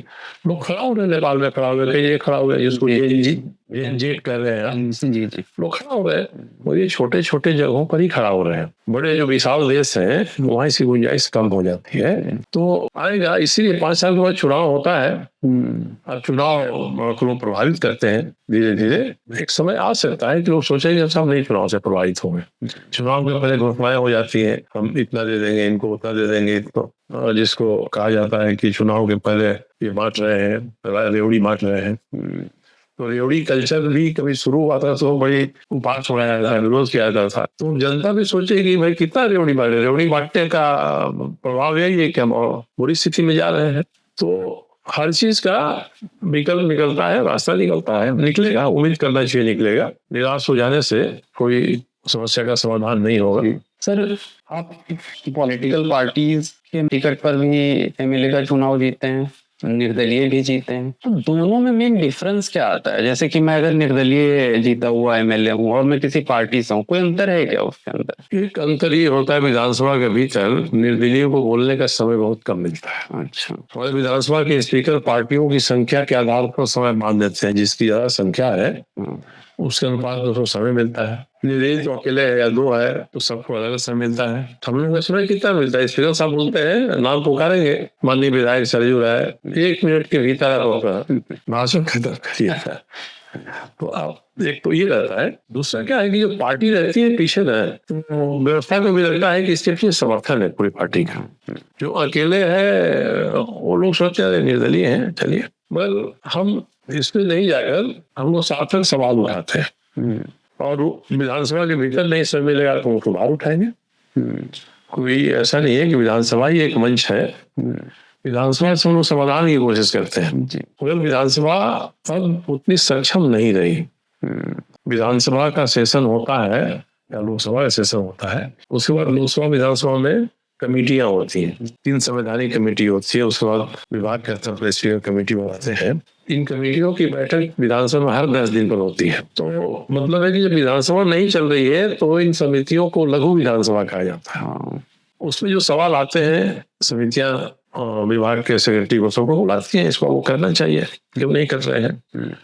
लोग खड़ा हो रहे हैं, नेपाल में खड़ा हो गए, ये खड़ा हो गए, जिसको जेट कर रहे हैं, जी जी, लोग खड़ा हो रहे हैं। और ये छोटे छोटे जगहों पर ही खड़ा हो रहे हैं। बड़े जो विशाल देश हैं वहाँ इसकी गुंजाइश कम हो जाती है। तो आएगा, इसीलिए 5 साल के बाद चुनाव होता है। अब चुनाव को लोग प्रभावित करते हैं धीरे धीरे। एक समय आ सकता है कि लोग सोचेंगे सब नहीं चुनाव से प्रभावित होंगे। चुनाव के पहले घोषणाएं हो जाती है, हम इतना दे देंगे, इनको उतना दे देंगे, इतना, जिसको कहा जाता है कि चुनाव के पहले ये बांट रहे हैं, रेवड़ी बांट रहे हैं। तो रेवड़ी कल्चर भी कभी शुरू हुआ था तो बड़ी उपहास उड़ाया जाता है, विरोध किया जाता था। तो जनता भी सोचेगी भाई कितना रेवड़ी बांटे, रेवड़ी बांटने का प्रभाव यही है कि हम बुरी स्थिति में जा रहे हैं। तो हर चीज का विकल्प निकलता है, रास्ता निकलता है, निकलेगा, उम्मीद करना चाहिए निकलेगा। निराश हो जाने से कोई समस्या का समाधान नहीं होगा। सर, आप पॉलिटिकल पार्टीज के टिकट पर भी MLA का चुनाव जीते हैं, निर्दलीय भी जीते हैं, तो दोनों में मेन डिफरेंस क्या आता है? जैसे कि मैं अगर निर्दलीय जीता हुआ MLA हूँ और मैं किसी पार्टी से हूँ, कोई अंतर है क्या उसके अंदर? एक अंतर ये होता है, विधानसभा के भीतर निर्दलीय को बोलने का समय बहुत कम मिलता है। अच्छा, हमारे विधानसभा के स्पीकर पार्टियों की संख्या के आधार पर समय मान देते हैं, जिसकी ज्यादा संख्या है उसके अनुपात में उसको समय मिलता है। निर्दलीय तो अकेले है या 2 है तो सबको अलग समय मिलता है। हम लोग का समय कितना मिलता है? स्पीकर साहब बोलते हैं, नाम पुकारेंगे, माननीय विधायक सरजू राय, 1 मिनट के भीतर होकर भाषण खत्म करिए। तो आप एक तो ये रहता है। दूसरा क्या है कि जो पार्टी रहती है पीछे ना, तो व्यवस्था में भी लगता है कि इसके पीछे समर्थन है पूरी पार्टी का। जो अकेले है वो लोग सोचते हैं निर्दलीय है, चलिए, मगर हम इसमें नहीं जाकर हम लोग सार्थक सवाल उठाते हैं। और विधानसभा के भीतर नहीं समय मिलेगा तो उसको बाहर उठाएंगे। कोई ऐसा नहीं है कि विधानसभा ही एक मंच है, विधानसभा से हम लोग समाधान की कोशिश करते हैं। मगर विधानसभा अब उतनी सक्षम नहीं रही। विधानसभा का सेशन होता है या लोकसभा का सेशन होता है, उसके बाद लोकसभा विधानसभा में कमेटियां होती हैं, 3 संवैधानिक कमेटी होती है, उसके बाद विभाग के स्तर पर स्पीकर कमेटी बनाते हैं। इन कमेटियों की बैठक विधानसभा में हर 10 दिन पर होती है। तो मतलब है कि जब विधानसभा नहीं चल रही है तो इन समितियों को लघु विधानसभा कहा जाता है। उसमें जो सवाल आते हैं, समितियां विभाग के सेक्रेटरी को सबको बुलाती हैं, इसको वो करना चाहिए, क्यों नहीं कर रहे हैं।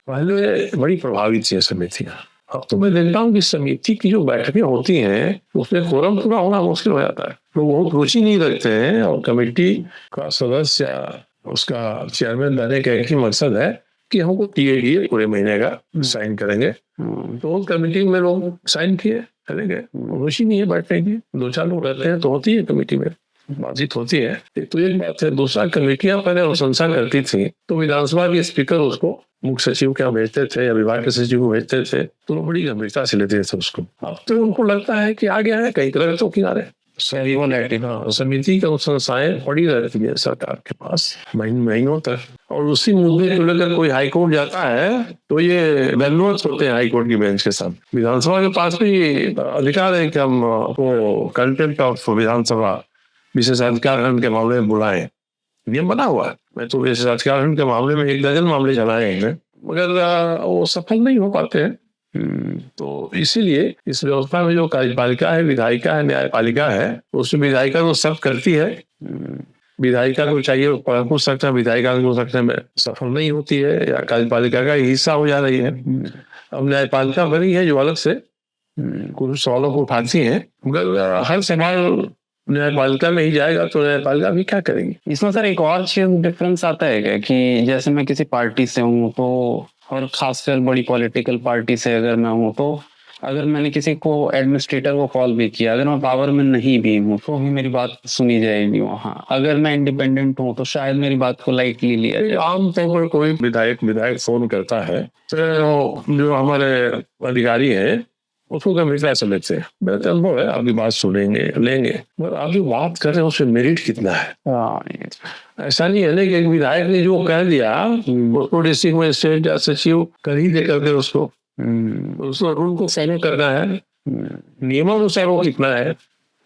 पहले बड़ी प्रभावित थी समितियां। अब तो मैं देखता हूँ कि समिति की जो बैठकें होती हैं उसमें कोरम पूरा होना मुश्किल हो जाता है। लोग बहुत रुचि नहीं रखते हैं और कमेटी का सदस्य या उसका चेयरमैन बनने का एक ही मकसद है कि हमको टीए पूरे महीने का साइन करेंगे। तो कमेटी में लोग साइन किए करेंगे, रुचि नहीं है बैठने की। 2-4 लोग रहते हैं तो होती है कमेटी में बातचीत होती है। तो एक बात है। दूसरा, कमेटियां पहले अनुशंसा करती थी तो विधानसभा के स्पीकर उसको मुख्य सचिव क्या भेजते थे या विभाग के सचिव को भेजते थे तो लोग बड़ी गंभीरता से लेते थे उसको। अब तो उनको लगता है कि आ गया है कई तरह तो किनारे समिति का संस्थाएं पड़ी रहती है सरकार के पास महीनों तक, और उसी मुद्दे को लेकर कोई हाईकोर्ट जाता है तो ये बैलेंस होते हैं हाईकोर्ट की बेंच के साथ। विधानसभा के पास भी अधिकार है कि हम वो कंटेंट ऑफ विधानसभा विशेषाधिकार के मामले में बुलाएं, नियम बना हुआ है। मैं तो विशेषाधिकार के मामले में 1 दर्जन मामले चलाए हैं मगर वो सफल नहीं हो पाते हैं। तो इसीलिए इस व्यवस्था में जो कार्यपालिका है, विधायिका है, न्यायपालिका है, उसमें विधायिका को सब करती है। विधायिका को चाहिए पूछ सकता है, विधायिका को सकते में सफल नहीं होती है या कार्यपालिका का हिस्सा हो जा रही है। अब न्यायपालिका बनी है जो अलग से कुछ सवालों को उठाती है, मगर हर सवाल न्यायपालिका में ही जाएगा तो न्यायपालिका भी क्या करेंगी। इसमें सर एक और चीज डिफरेंस आता है क्या कि जैसे मैं किसी पार्टी से हूँ तो, और खासकर बड़ी पॉलिटिकल पार्टी से अगर मैं हूँ तो अगर मैंने किसी को एडमिनिस्ट्रेटर को कॉल भी किया, अगर मैं पावर में नहीं भी हूँ तो भी मेरी बात सुनी जाएगी वहाँ। अगर मैं इंडिपेंडेंट हूँ तो शायद मेरी बात को लाइटली लिया जाए। आमतौर पर कोई विधायक फोन करता है तो जो हमारे अधिकारी हैं उसको गंभीरता से लेते हैं। मेरा अनुभव है, आपकी बात सुनेंगे लेंगे, मगर आप जो बात कर रहे हैं उसमें मेरिट कितना है। ऐसा नहीं है ना कि एक विधायक ने जो कह दिया उसको डिस्ट्रिक्ट मजिस्ट्रेट या सचिव कर ही दे करके उसको रूल को फॉलो करना है, नियमानुसार वो कितना है।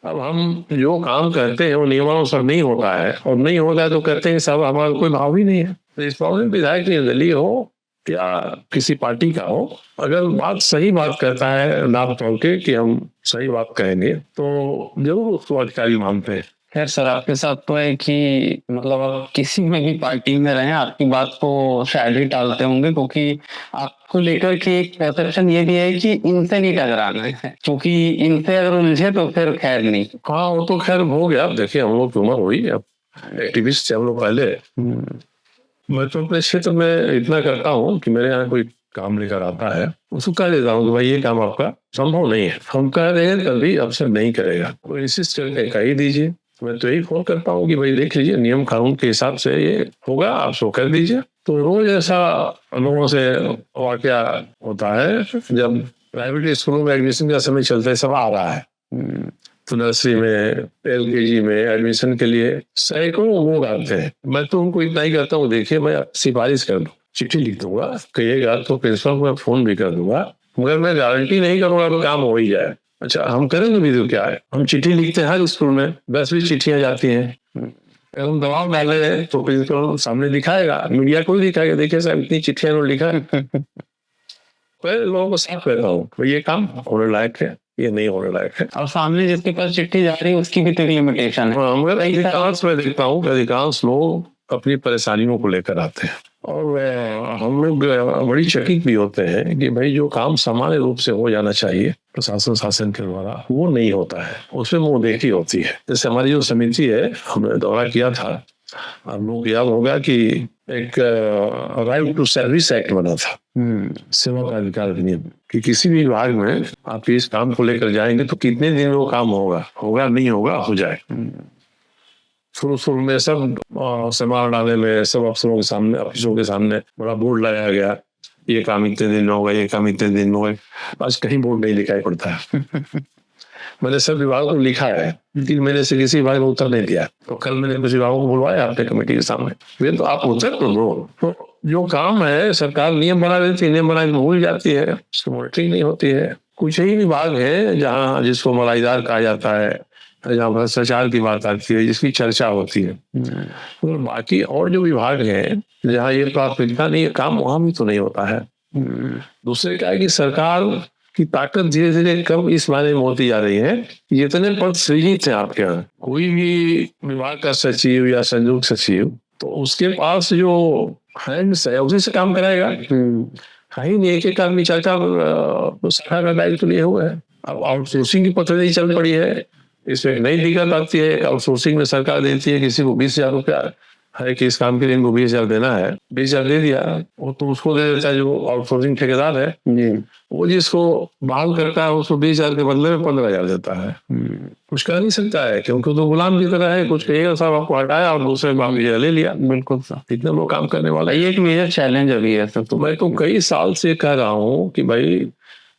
अब हम जो काम करते हैं वो नियमानुसार नहीं होता है, और नहीं होता है तो करते हैं सब, हमारा कोई भाव ही नहीं है। तो इस मामले में विधायक निर्दलीय हो या किसी पार्टी का हो, अगर बात सही बात करता है नाप तोल के कि हम सही बात कहेंगे तो जरूर उसको अधिकारी मानते हैं। खैर सर, आपके साथ तो है कि मतलब आप किसी में भी पार्टी में रहें आपकी बात को शायद ही टालते होंगे, क्योंकि आपको लेकर के एक परसेप्शन ये भी है कि इनसे नहीं टकराना है, क्योंकि इनसे अगर उलझे तो फिर खैर नहीं। हाँ वो तो खैर हो गया। देखिए हम लोग की उम्र हुई, अब एक्टिविस्ट थे हम लोग पहले। मैं तो अपने क्षेत्र में इतना करता हूँ कि मेरे यहाँ कोई काम लेकर आता है उसको कह देता हूँ कि भाई ये काम आपका संभव नहीं है, हम कह रहे हैं कभी अवसर नहीं करेगा, तो इंसिस्ट करके कह ही दीजिए। मैं तो यही फोन करता हूँ कि भाई देख लीजिए नियम कानून के हिसाब से ये होगा, आप सो कर दीजिए। तो रोज ऐसा लोगों से वाकया होता है। जब प्राइवेट स्कूलों में एडमिशन का समय चलता है, सब आ रहा है, तो नर्सरी में LKG में एडमिशन के लिए सैकड़ों लोग आते हैं। मैं तो उनको इतना ही करता हूँ, देखिए मैं सिफारिश कर दूँ, चिट्ठी लिख दूंगा, कहिएगा तो प्रिंसिपल को मैं फोन भी कर दूंगा, मगर मैं गारंटी नहीं करूंगा तो काम हो ही जाए। अच्छा हम करेंगे भी तो क्या है, हम चिट्ठी लिखते हैं हर स्कूल में, 10 भी चिट्ठियां जाती हैं। अगर हम दबाव डाले तो प्रिंसिपल सामने दिखाएगा, मीडिया को भी दिखाएगा, देखिए साहब इतनी चिट्ठियां उन्होंने लिखा है। पहले लोगों को साफ कहता हूँ ये काम होने लायक है, ये नहीं होने लायक है। और सामने जिसके पास चिट्ठी जा रही है उसकी भी तो लिमिटेशन है। मगर अधिकांश मैं देखता हूँ कि अधिकांश लोग अपनी परेशानियों को लेकर आते हैं, और हम लोग बड़ी चकित भी होते हैं कि भाई जो काम सामान्य रूप से हो जाना चाहिए प्रशासन शासन के द्वारा वो नहीं होता है, उसमें मुंह देखी होती है। जैसे हमारी जो समिति है, हमने दौरा किया था, हम लोग याद होगा कि एक राइट टू सर्विस एक्ट बना था, सेवा का अधिकार अधिनियम, कि किसी भी विभाग में आप इस काम को लेकर जाएंगे तो कितने दिन वो काम होगा नहीं होगा, हो जाए। शुरू में सब समारोह डाले में सब अफसरों के सामने, ऑफिसों के सामने बड़ा बोर्ड लगाया गया, ये काम इतने दिन होगा, ये काम इतने दिन होगा। आज कहीं बोर्ड नहीं दिखाई पड़ता है। मैंने सब विभागों को लिखा है, 3 महीने से किसी विभाग ने उत्तर नहीं दिया, तो कल मैंने कुछ विभागों को बुलवाया अपने कमेटी के सामने, वे तो आप उत्तर दो। तो जो काम है सरकार नियम बना देती है, नियम बना के भूल जाती है, उसकी मॉनिटरिंग नहीं होती है। कुछ ही विभाग है जहाँ जिसको मलाईदार कहा जाता है, जहाँ भ्रष्टाचार की बात आती है, जिसकी चर्चा होती है। तो बाकी और जो विभाग हैं जहाँ ये प्राथमिकता नहीं है काम, वहां भी तो नहीं होता है। दूसरे क्या है कि सरकार की ताकत धीरे धीरे कम इस मायने में होती जा रही है कि इतने पद सृजित हैं आपके यहाँ, कोई भी विभाग का सचिव या संयुक्त सचिव, तो उसके पास जो हैंड्स है उसी से काम कराएगा। कहीं नहीं एक आदमी चर्चा शाखा का दायित्व लिए हुआ है। अब आउटसोर्सिंग की पद्धति चल पड़ी है, इसमें नई दिक्कत आती है। आउटसोर्सिंग में सरकार देती है किसी को 20,000 रुपया है कि इस काम के लिए इनको 20,000 देना है, 20,000 दे दिया, वो तो उसको दे देता है जो आउटसोर्सिंग ठेकेदार है जी। वो जिसको बहाल करता है उसको 20,000 के बदले में 15,000 देता है। कुछ कह नहीं सकता है क्योंकि तो गुलाम की तरह है, कुछ कहेगा साहब आपको हटाया और दूसरे काम ले लिया। बिल्कुल सर, इतने लोग काम करने वाला ये एक मेजर चैलेंज अभी है सर। तो मैं तो कई साल से कह रहा हूँ कि भाई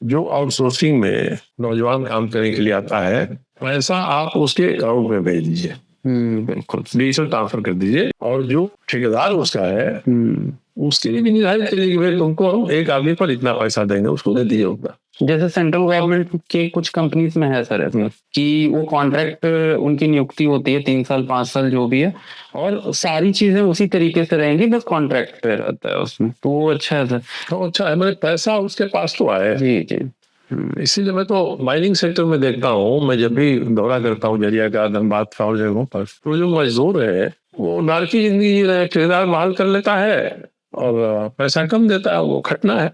जो आउटसोर्सिंग में नौजवान काम करने के लिए आता है पैसा आप उसके अकाउंट में भेज दीजिए, बिल्कुल डिजिटल ट्रांसफर कर दीजिए, और जो ठेकेदार उसका है उसके लिए भी निर्धारित करिए कि भाई तुमको हम एक आदमी पर इतना पैसा देंगे, उसको दे दीजिए उतना। जैसे सेंट्रल गवर्नमेंट के कुछ कंपनीज में है सर ऐसा कि वो कॉन्ट्रैक्ट उनकी नियुक्ति होती है 3 साल 5 साल जो भी है, और सारी चीजें उसी तरीके से रहेंगी, बस कॉन्ट्रैक्ट पे रहता है उसमें, तो वो अच्छा है सर। तो अच्छा है, मेरे पैसा उसके पास तो आए। जी जी। इसीलिए मैं तो माइनिंग सेक्टर में देखता हूँ, मैं जब भी दौरा करता हूँ जरिया का, धनबाद का और जगहों पर, तो जो मजदूर है वो नारकी जिंदगी जी रहे, ठेकेदार बहाल कर लेता है और पैसा कम देता है, वो खटना है।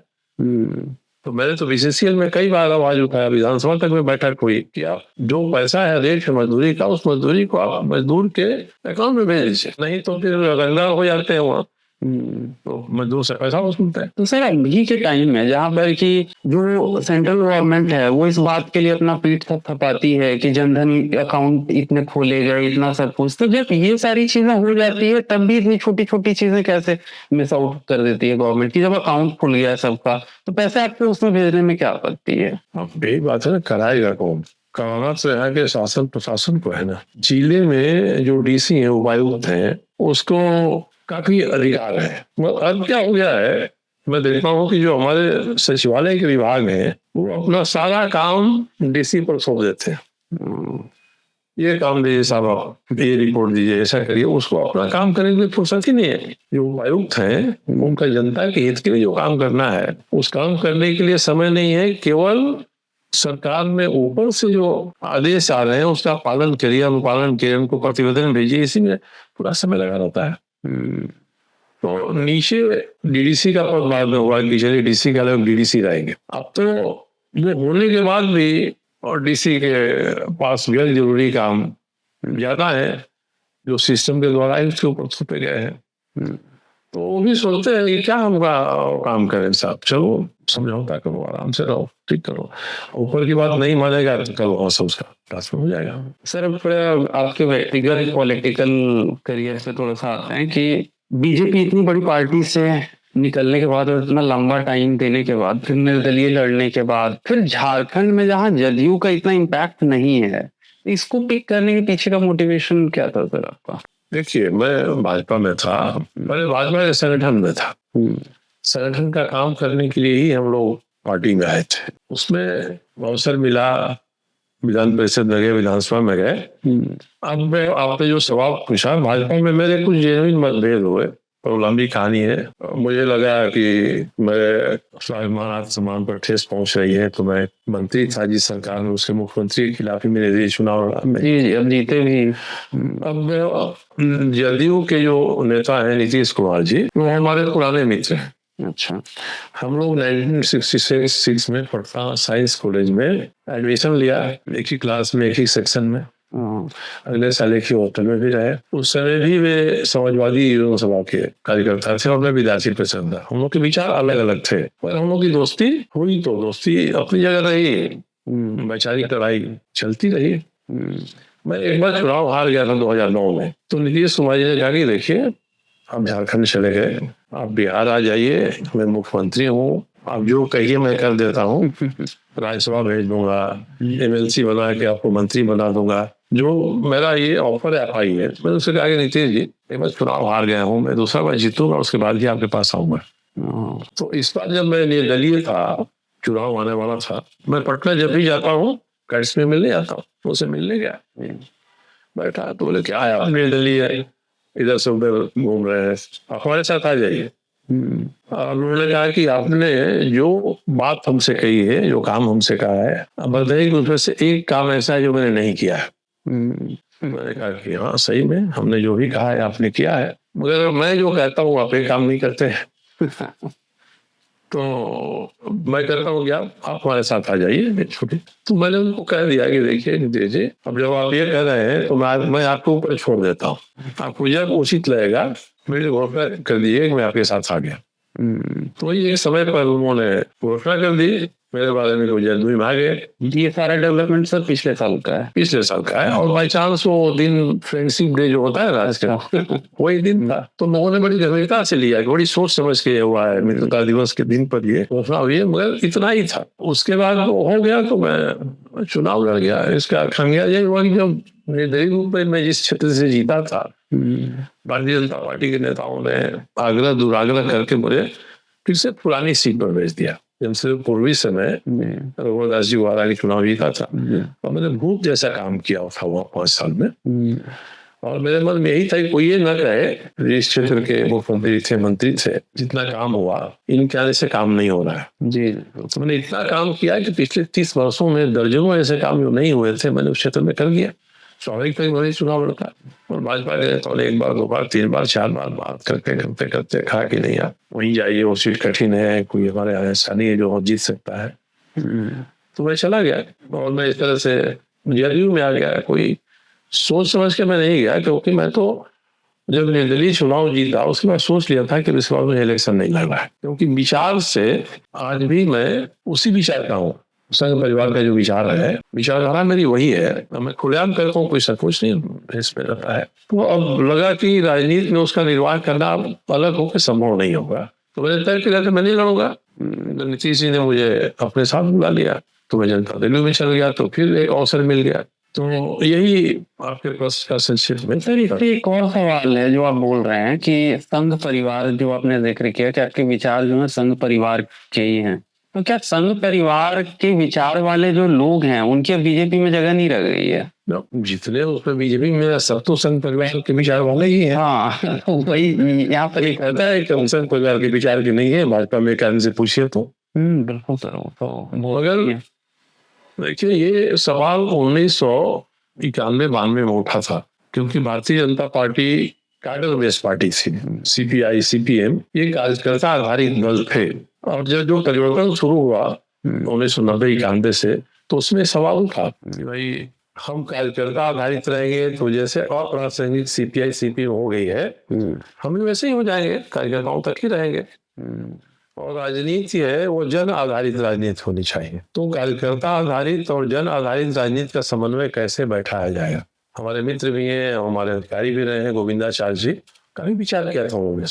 तो मैंने तो बीसीसीएल में कई बार आवाज उठाया, विधानसभा तक में बैठक हुई कि आप जो पैसा है रेट है मजदूरी का, उस मजदूरी को आप मजदूर के अकाउंट में भेज दीजिए, नहीं तो फिर रंगदार हो जाते हैं वहाँ, तो मजदूर से पैसा वसूलते हैं। तो सर अभी के टाइम में जहाँ पर कि जो सेंट्रल गवर्नमेंट है वो इस बात के लिए अपना पीठ थपथपाती है कि जनधन अकाउंट इतने खोले गए, इतना सब कुछ, तो जब ये सारी चीजें हो जाती है तब भी इतनी छोटी छोटी चीजें कैसे मिस आउट कर देती है गवर्नमेंट की? जब अकाउंट खुल गया है सबका तो पैसे आपको उसमें भेजने में क्या आपत्ति है? यही बात है ना, कराएगा कौन? कराना तो यहाँ के शासन प्रशासन को है ना। जिले में जो डीसी है उपायुक्त है उसको काफी अधिकार है। अब क्या हो गया है, मैं देखता हूँ कि जो हमारे सचिवालय के विभाग है वो अपना सारा काम डीसी पर सौंप देते हैं। ये काम दीजिए साहब, आप ये रिपोर्ट दीजिए, ऐसा करिए, उसको अपना काम करने के लिए फुर्सत ही नहीं है। जो उपायुक्त हैं उनका जनता के हित के लिए जो काम करना है उस काम करने के लिए समय नहीं है, केवल सरकार में ऊपर से जो आदेश आ रहे हैं उसका पालन करिए, अनुपालन करिए, उनको प्रतिवेदन भेजिए, इसी में पूरा समय लगा रहता है। तो नीचे डीडीसी का पद बाद में हुआ कि चलिए डीसी का लोग डीडीसी रहेंगे। अब तो ये होने के बाद भी और डीसी के पास गैर जरूरी काम ज्यादा है जो सिस्टम के द्वारा ही उसके ऊपर थोपे गए हैं, तो वो भी सोचते हैं कि क्या हम काम करें साहब, चलो समझौता करो, आराम से रहो, ठीक करो, ऊपर की बात नहीं मानेगा तो कल और उसका ट्रांसफर हो जाएगा। सर अब थोड़ा आपके व्यक्तिगत पॉलिटिकल करियर से थोड़ा सा आते हैं कि बीजेपी इतनी बड़ी पार्टी से निकलने के बाद और इतना लंबा टाइम देने के बाद, फिर निर्दलीय लड़ने के बाद, फिर झारखंड में जहाँ जदयू का इतना इम्पैक्ट नहीं है, इसको पिक करने के पीछे का मोटिवेशन क्या था सर आपका? देखिए, मैं भाजपा में था, पहले भाजपा के संगठन में था, संगठन का काम करने के लिए ही हम लोग पार्टी में आए थे। उसमें अवसर मिला, विधान परिषद में गए, विधानसभा में गए। अब मैं आपने जो सवाल पूछा, भाजपा में मेरे कुछ जेन्युइन मतभेद हुए और लंबी कहानी है। मुझे लगा कि मेरे स्वाभिमान सम्मान पर ठेस पहुंच रही है, तो मैं मंत्री था जिस सरकार में, उसके मुख्यमंत्री के खिलाफ ही मैंने दिए चुनाव। जी अब जीते भी। अब जदयू के जो नेता हैं नीतीश कुमार जी, वो हमारे पुराने मित्र हैं। अच्छा, हम लोग 1966 में पटना साइंस कॉलेज में एडमिशन लिया, एक ही क्लास में, एक ही सेक्शन में, अगले साल एक ही होटल में भी रहे। उस समय भी वे समाजवादी युवा सभा के कार्यकर्ता थे और मैं विद्यार्थी परिषद था। हम लोग के विचार अलग अलग थे, पर हम लोग की दोस्ती हुई, तो दोस्ती अपनी जगह रही, वैचारिक लड़ाई चलती रही। मैं एक बार चुनाव हार गया था 2009 में, तो नीतीश कुमार जी ने कहा कि देखिए आप झारखंड चले गए, आप बिहार आ जाइए, मैं मुख्यमंत्री हूँ, आप जो कहिए मैं कर देता हूँ, राज्यसभा भेज दूंगा, एमएलसी बना के आपको मंत्री बना दूंगा, जो मेरा ये ऑफर है आई है। मैंने उससे कहा कि नीतीश जी एक बार चुनाव हार गया हूँ, मैं दूसरा बार जीतूंगा, उसके बाद ही आपके पास आऊंगा। तो इस बार जब मैं निर्दलीय था, चुनाव आने वाला था, मैं पटना जब भी जाता हूँ कैट्स में मिलने आता हूँ, तो उसे मिलने गया, बैठा तो बोले क्या है आप निर्दलीय इधर से उधर घूम रहे हैं, हमारे साथ आ जाइए। उन्होंने कहा कि आपने जो बात हमसे कही है, जो काम हमसे कहा है, अब बताइए कि उसमें से एक काम ऐसा है जो मैंने नहीं किया है। मैंने कहा कि हाँ सही में हमने जो भी कहा है आपने किया है, मगर मैं जो कहता हूँ आप एक काम नहीं करते हैं। तो मैं कहता हूँ कि आप हमारे साथ आ जाइए छोटे। तो मैंने उनको कह दिया कि देखिए नीतीश जी, अब जब आप ये कह रहे हैं तो मैं आपको ऊपर छोड़ देता हूँ, आपको जब उचित लगेगा मेरे घोषणा कर दीजिए कि मैं आपके साथ आ गया। तो ये समय पर उन्होंने घोषणा कर दी, मेरे बारे में कोई जदमी में आ गए। ये सारा डेवलपमेंट सर पिछले साल का है। और बाई चांस वो दिन फ्रेंडशिप डे जो होता है ना अच्छा। वही दिन था, तो लोगों ने बड़ी गंभीरता से लिया, बड़ी सोच समझ के हुआ है मित्रता दिवस के दिन पर ये घोषणा हुई है, मगर इतना ही था। उसके बाद हो गया तो मैं चुनाव लड़ गया। इसका खामियाजा ये हुआ कि जब निर्दलीय रूप में मैं जिस क्षेत्र से जीता था, भारतीय जनता पार्टी के नेताओं ने आग्रह दुराग्रह करके मुझे फिर से पुरानी सीट पर भेज दिया। जब से पूर्वी समय रघुवर जी वाला चुनाव जीता था, और मैंने भूत जैसा काम किया था वो 5 साल में। और मेरे मन में यही था कि कोई ये न कहे इस क्षेत्र के मुख्यमंत्री थे, मंत्री थे, जितना काम हुआ इनके आने से काम नहीं हो रहा है जी। तो मैंने इतना काम किया कि पिछले 30 वर्षों में दर्जनों ऐसे काम जो नहीं हुए थे मैंने उस क्षेत्र में कर दिया। स्वाभाविक मैंने चुनाव लड़का, और भाजपा के नेताओं ने 1 बार 2 बार 3 बार 4 बार बात करते कहा कि नहीं आप वहीं जाइए, वो सीट कठिन है, कोई हमारे यहाँ ऐसा नहीं है जो जीत सकता है। तो मैं चला गया और मैं इस तरह से जदयू में आ गया। कोई सोच समझ के मैं नहीं गया, क्योंकि मैं तो जब निर्दलीय चुनाव जीता उसके बाद सोच लिया था कि इस बार मुझे इलेक्शन नहीं लड़ना है, क्योंकि विचार से आज भी मैं उसी विचार का हूँ। संघ परिवार का जो विचार है, विचारधारा मेरी वही है। मैं खुलेआम कहता हूँ, कोई संकोच नहीं इसमें रहता है। तो अब लगा कि राजनीति में उसका निर्वाह करना अलग होकर संभव नहीं होगा, तो मैंने तय किया कि मैं नहीं लड़ूंगा। नीतीश जी ने मुझे अपने साथ बुला लिया, तो मैं जनता दल में चल गया, तो फिर एक अवसर मिल गया। तो यही आपके प्रश्न का संक्षिप्त में। सर इससे एक और सवाल है जो आप बोल रहे हैं कि संघ परिवार, जो आपने जिक्र किया कि आपके विचार जो है संघ परिवार के ही हैं, तो क्या संघ परिवार के विचार वाले जो लोग हैं उनके बीजेपी में जगह नहीं रह गई है? जितने उसमें बीजेपी में सब तो संघ परिवार के विचार वाले ही हैं। हाँ वही यहाँ पर कहता है कि संघ परिवार के विचार के नहीं है, भाजपा में कारण से पूछिए तो। बिल्कुल सर, तो मगर देखिए ये सवाल 1991-92 में उठा था, क्योंकि Bharatiya Janata party cadre based party थी। सीपीआई सीपीएम ये कार्यकर्ता आधारित दल थे, और जब जो परिवर्तन शुरू हुआ 1990-91 से, तो उसमें सवाल उठा कि भाई हम कार्यकर्ता आधारित रहेंगे तो जैसे अप्रासंगिक सीपीआई सीपीएम हो गई है, हम भी वैसे ही हो जाएंगे, कार्यकर्ताओं तक ही रहेंगे। और राजनीति है वो जन आधारित राजनीति होनी चाहिए। तो कार्यकर्ता आधारित और जन आधारित राजनीति का समन्वय कैसे बैठाया जाएगा? हमारे मित्र भी हैं, हमारे अधिकारी भी रहे हैं, गोविंदाचार्य जी का भी विचार किया था उन्होंने,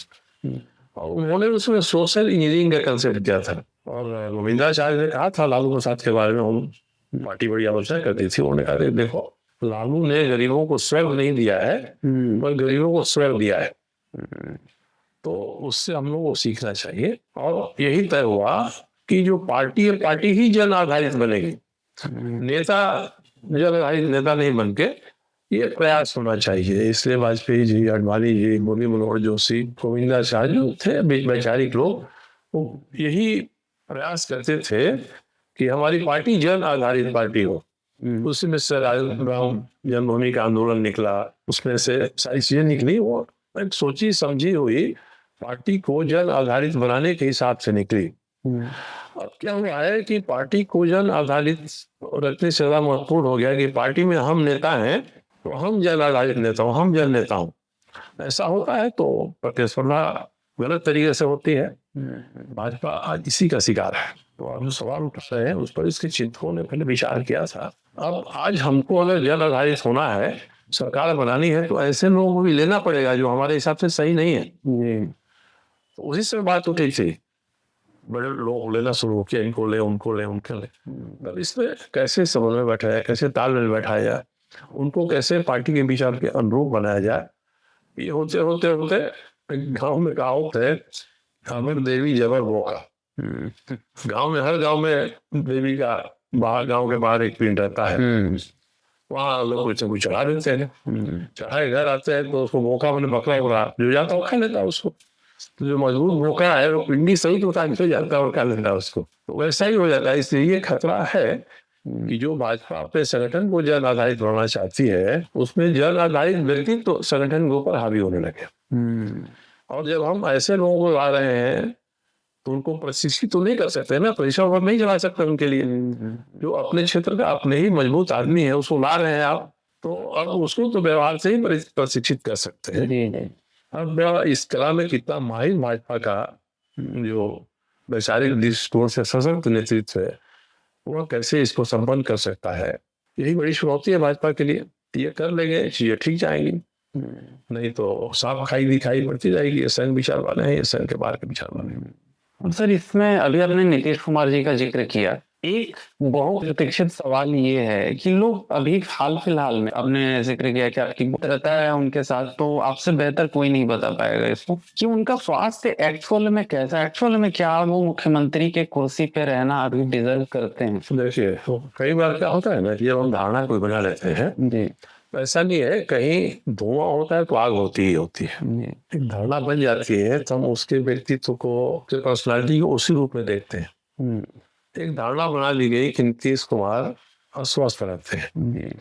और उन्होंने उसमें सोशल इंजीनियरिंग का कंसेप्ट दिया था। और गोविंदाचार्य ने कहा था लालू प्रसाद के बारे में, हम पार्टी बड़ी आलोचना करती थी, उन्होंने कहा देखो लालू ने गरीबों को स्वैग नहीं दिया है, पर गरीबों को स्वैग दिया है, तो उससे हम लोग को सीखना चाहिए। और यही तय हुआ कि जो पार्टी है, पार्टी ही जन आधारित बनेगी, नेता जन आधारित नेता नहीं बन के ये प्रयास होना चाहिए। इसलिए वाजपेयी जी, अडवाणी जी, मुरली मनोहर जोशी, गोविंदाचार्य जो थे वैचारिक लोग, वो यही प्रयास करते थे कि हमारी पार्टी जन आधारित पार्टी हो। उसमें से राम जन्मभूमि का आंदोलन निकला, उसमें से सारी चीजें निकली, वो एक सोची समझी हुई पार्टी को जन आधारित बनाने के हिसाब से निकली। अब क्या हुआ है कि पार्टी को जन आधारित रखने से ज्यादा महत्वपूर्ण हो गया कि पार्टी में हम नेता हैं तो हम जन आधारित नेता हूँ, हम जन नेता हूँ। ऐसा होता है तो प्रतिस्पर्धा गलत तरीके से होती है। भाजपा आज इसी का शिकार है। तो आप जो सवाल उठा रहे हैं उस पर इसके चिंतकों ने पहले विचार किया था। अब आज हमको अगर जन आधारित होना है, सरकार बनानी है, तो ऐसे लोगों को भी लेना पड़ेगा जो हमारे हिसाब से सही नहीं है। तो उसी से बात उठी थी, बड़े लोग लेना शुरू किया, इनको ले उनको ले उनको ले। अब इसमें कैसे समन्वय बैठाया जाए, कैसे तालमेल बैठाया जाए, उनको कैसे पार्टी के विचार के अनुरूप बनाया जाए, ये होते होते होते गांव में कहावत है, हमें देवी जबर बोका। गांव में हर गांव में देवी का बाहर, गांव के बाहर एक पिंड रहता है, वहाँ लोग कुछ चढ़ा देते हैं। चढ़ाए घर आते हैं तो उसको मौका मैंने बकरा उड़ा जो जाता है वो खा लेता है उसको। तो जो मजबूत मौका है वो पिंडी सही तो उतार के जाता है और खा लेता है उसको। तो वैसा ही हो जाता है। इसलिए ये खतरा है कि जो भाजपा अपने संगठन को जन आधारित बनाना चाहती है, उसमें जन आधारित व्यक्ति तो संगठन के ऊपर हावी होने लगे। और जब हम ऐसे लोगों को ला रहे हैं तो उनको प्रशिक्षित तो नहीं कर सकते ना, प्रेशर और नहीं चला सकते उनके लिए। जो अपने क्षेत्र का अपने ही मजबूत आदमी है उसको ला रहे हैं आप, तो अब उसको तो व्यवहार से ही प्रशिक्षित कर सकते हैं। अब इस कला में कितना माहिर भाजपा का जो वैचारिक दृष्टिकोण से सशक्त नेतृत्व है, वह कैसे इसको संपन्न कर सकता है, यही बड़ी चुनौती है भाजपा के लिए। ये कर लेंगे चीजें ठीक जाएंगी, नहीं तो साफ खाई दिखाई पड़ती जाएगी। ये संघ विचार वाले हैं, ये संघ के बाहर के विचार वाले हैं। सर, इसमें अभी आपने नीतीश कुमार जी का जिक्र किया, एक बहुप्रतीक्षित सवाल ये है कि लोग अभी हाल फिलहाल में, आपने जिक्र किया कि आपकी रहता है उनके साथ, तो आपसे बेहतर कोई नहीं बता पाएगा इसको कि उनका स्वास्थ्य एक्चुअल में कैसा है, एक्चुअल में क्या वो मुख्यमंत्री के कुर्सी पे रहना अभी डिजर्व करते हैं। देखिए, तो कई बार क्या होता है ना कि जब हम धारणा कोई बना लेते हैं जी, ऐसा नहीं है, कहीं धुआं होता है तो आग होती ही होती है। एक धारणा बन जाती है तो हम उसके व्यक्तित्व को, उसके पर्सनालिटी को उसी रूप में देखते हैं। एक धारणा बना ली गई कि नीतीश कुमार अस्वस्थ रहते हैं,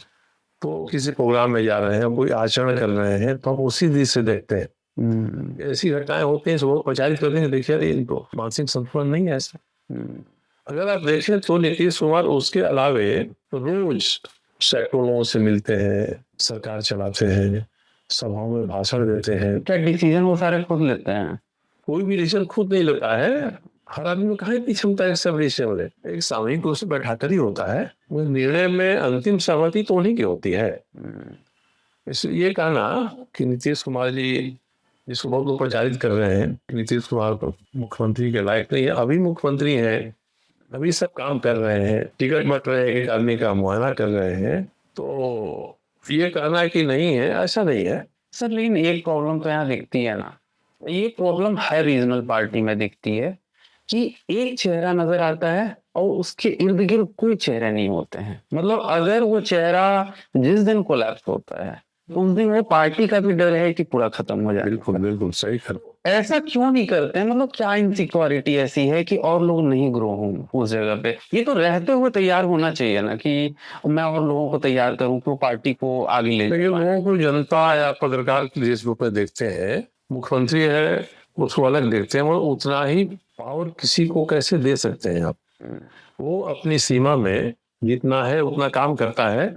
तो किसी प्रोग्राम में जा रहे हैं, कोई आचरण कर रहे हैं, तो हम उसी दृष्टि से देखते हैं। ऐसी घटनाएं होती हैं, वो प्रचारित करते हैं, देखिए इनको मानसिक संतुलन नहीं है ऐसा। अगर आप देखें तो नीतीश कुमार उसके अलावे रोज सैकड़ों लोगों से मिलते हैं, सरकार चलाते हैं, सभाओं में भाषण देते हैं। क्या डिसीजन वो सारे खुद लेते हैं? कोई भी डिसीजन खुद नहीं लेता है। हर आदमी में कहाँ इतनी क्षमता है सब डिसीजन ले, एक सामूहिक रूप से बैठाकर ही होता है। वो निर्णय में अंतिम सहमति तो उन्हीं की होती है। इसलिए ये कहना कि नीतीश कुमार जी, जिसको बहुत लोग प्रचारित कर रहे हैं, नीतीश कुमार को मुख्यमंत्री के लायक नहीं है, अभी मुख्यमंत्री हैं, अभी सब काम कर रहे हैं, टिकट बट रहे हैं, एक आदमी का मुआयना कर रहे हैं, तो ये कहना कि नहीं है, ऐसा नहीं है। सर, लेकिन एक प्रॉब्लम तो यहाँ दिखती है ना, ये प्रॉब्लम हर रीजनल पार्टी में दिखती है कि एक चेहरा नजर आता है और उसके इर्द गिर्द कोई चेहरे नहीं होते हैं। मतलब अगर वो चेहरा जिस दिन कोलैप्स होता है, उस दिन वो पार्टी का भी डर है कि पूरा खत्म हो जाए। बिल्कुल बिल्कुल सही करो। ऐसा क्यों नहीं करते हैं? मतलब क्या इनसिक्योरिटी ऐसी है कि और लोग नहीं ग्रो हों उस जगह पे? ये तो रहते हुए तैयार होना चाहिए ना कि मैं और लोगों को तैयार करूं कि वो पार्टी को आगे ले जाए। लेकिन लोगों को जनता या पत्रकार जिस रूप में देखते हैं, मुख्यमंत्री है उसको अलग देखते हैं, और उतना ही पावर किसी को कैसे दे सकते हैं आप? वो अपनी सीमा में जितना है उतना काम करता है,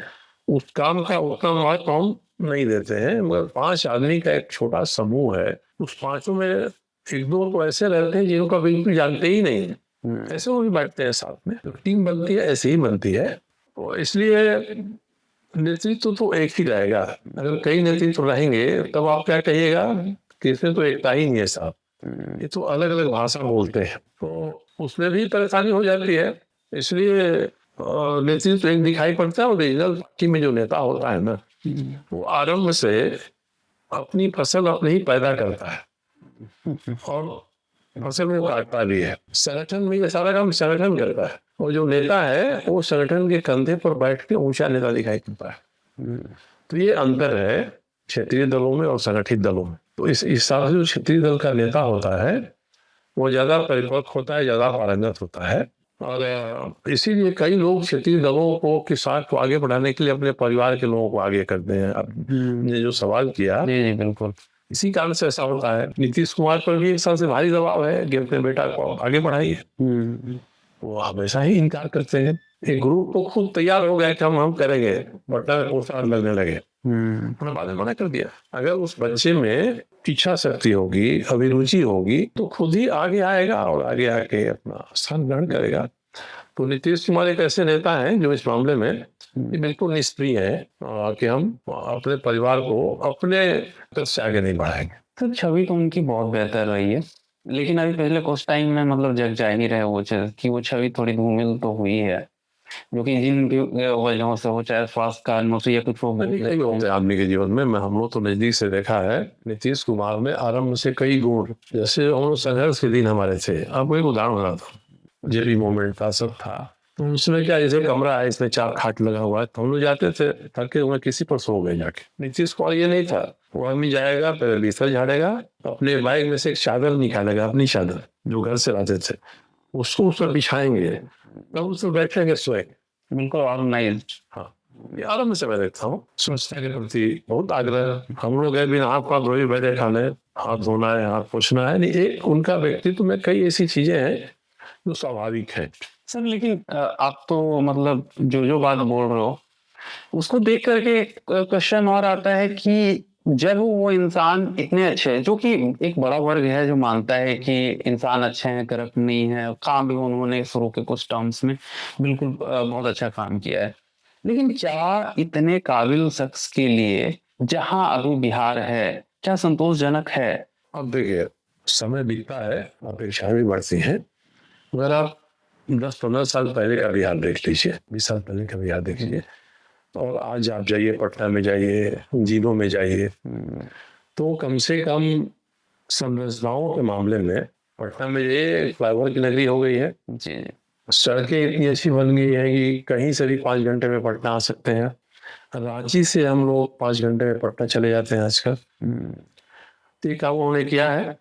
उस काम का उतना महत्व हम नहीं देते हैं। मगर 5 आदमी का एक छोटा समूह है, उस 5 में 1-2 तो ऐसे रहते हैं जिनको बिल्कुल जानते ही नहीं है, ऐसे वो भी बैठते हैं साथ में। तो टीम बनती है, ऐसे ही बनती है। तो इसलिए नेतृत्व तो एक ही रहेगा। अगर कई नेतृत्व रहेंगे तब आप क्या कहिएगा कि इसमें तो एकता ही नहीं है साहब, ये तो अलग अलग भाषा बोलते हैं, तो उसमें भी परेशानी हो जाती है। इसलिए नेतृत्व एक दिखाई पड़ता है, और रीजनल पार्टी में जो नेता होता है ना, वो आरंभ से अपनी फसल अपने ही पैदा करता है और फसल में काटता भी है। संगठन में ये सारा काम संगठन करता है, और जो नेता है वो संगठन के कंधे पर बैठ के ऊंचा नेता दिखाई पड़ता है। तो ये अंतर है क्षेत्रीय दलों में और संगठित दलों में। तो इस हिसाब से जो क्षेत्रीय दल का नेता होता है वो ज्यादा परिपक्व होता है, ज्यादा पारंगत होता है, और इसीलिए कई लोग क्षेत्रीय दलों को के साथ को आगे बढ़ाने के लिए अपने परिवार के लोगों को आगे करते हैं। आपने जो सवाल किया, जी बिल्कुल, इसी कारण से ऐसा होता है। नीतीश कुमार पर भी एक सबसे भारी दबाव है कि अपने बेटा को आगे बढ़ाइए, वो हमेशा ही इनकार करते हैं। एक ग्रुप को खुद तैयार हो गया कि हम करेंगे, बटना में पोस्टर लगने लगे, उन्होंने बाद में मना कर दिया। अगर उस बच्चे में इच्छा शक्ति होगी, अभिरुचि होगी, तो खुद ही आगे आएगा और आगे आके अपना स्थान ग्रहण करेगा। तो नीतीश कुमार एक ऐसे नेता हैं जो इस मामले में बिल्कुल निष्क्रिय है कि हम अपने परिवार को अपने तरफ से आगे नहीं बढ़ाएंगे। तो छवि तो उनकी बहुत बेहतर रही है, लेकिन अभी पिछले कुछ टाइम में मतलब जग जा ही रहे वो कि वो छवि थोड़ी धूमिल तो हुई है, जो कि जिन भी वजहों से हो, चाहे स्वास्थ्य कारणों से या कुछ वो आदमी के जीवन में मैं हम लोग तो नजदीक से देखा है। नीतीश कुमार में आरंभ से कई गुण, जैसे हम लोग संघर्ष के दिन हमारे थे, आपको एक उदाहरण बताता हूँ, जेबी मूवमेंट का सब था, तो उसमें क्या, जैसे कमरा है इसमें 4 खाट लगा हुआ है, तो हम लोग जाते थे ताकि वहाँ किसी पर सो गए जाके। नीतीश कुमार ये नहीं था, वो आदमी जाएगा, पहले बिस्तर झाड़ेगा, अपने बैग में से एक चादर निकालेगा, अपनी चादर जो घर से लाते थे, उसको उस पर बिछाएंगे, तब उस पर बैठेंगे, सोएंगे। बिल्कुल ऑर्गेनाइज्ड। हाँ, ये आराम से मैं देखता हूँ। स्वच्छता के प्रति बहुत आग्रह, हम लोग बिना हाथ पाथ धोए बैठे खाने, हाथ धोना है, हाथ पोछना है, नहीं एक उनका व्यक्तित्व में कई ऐसी चीजें हैं जो स्वाभाविक है। सर लेकिन आप तो मतलब जो जो बात बोल रहे हो उसको देख करके क्वेश्चन और आता है कि जब वो इंसान इतने अच्छे हैं, जो कि एक बड़ा वर्ग है जो मानता है कि इंसान अच्छे हैं, करप्ट नहीं है, काम भी उन्होंने शुरू के कुछ टर्म्स में बिल्कुल बहुत अच्छा काम किया है, लेकिन क्या इतने काबिल शख्स के लिए जहां अभी बिहार है क्या संतोषजनक है? अब देखिए, समय बीतता है, अपेक्षाएं भी बढ़ती हैं, अगर आप 10-15 साल पहले का बिहार देख लीजिए, 20 साल पहले का बिहार देख लीजिए, और आज आप जाइए पटना में, जाइए जिलों में जाइए, तो कम से कम संरचनाओं के मामले में पटना में ये फ्लाईओवर की नगरी हो गई है। जी सड़कें इतनी अच्छी बन गई है कि कहीं से भी 5 घंटे में पटना आ सकते हैं। रांची से हम लोग 5 घंटे में पटना चले जाते हैं आजकल। तो ये काम उन्होंने किया है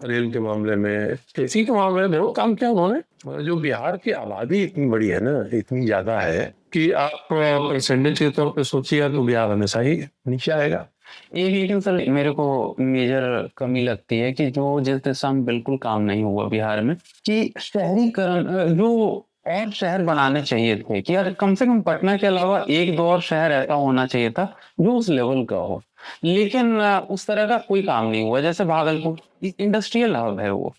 रेल के मामले में, खेती के मामले में वो काम किया उन्होंने। मगर जो बिहार की आबादी इतनी बड़ी है ना, इतनी ज्यादा है कि आप परसेंटेज के तौर पे सोचिएगा तो बिहार हमेशा ही नीचे आएगा। एक लेकिन सर मेरे को मेजर कमी लगती है कि जो जिस दिशा में बिल्कुल काम नहीं हुआ बिहार में कि शहरीकरण, जो और शहर बनाने चाहिए थे कि यार कम से कम पटना के अलावा एक दो और शहर ऐसा होना चाहिए था जो उस लेवल का हो, लेकिन उस तरह का कोई काम नहीं हुआ। जैसे भागलपुर इंडस्ट्रियल हब है, वो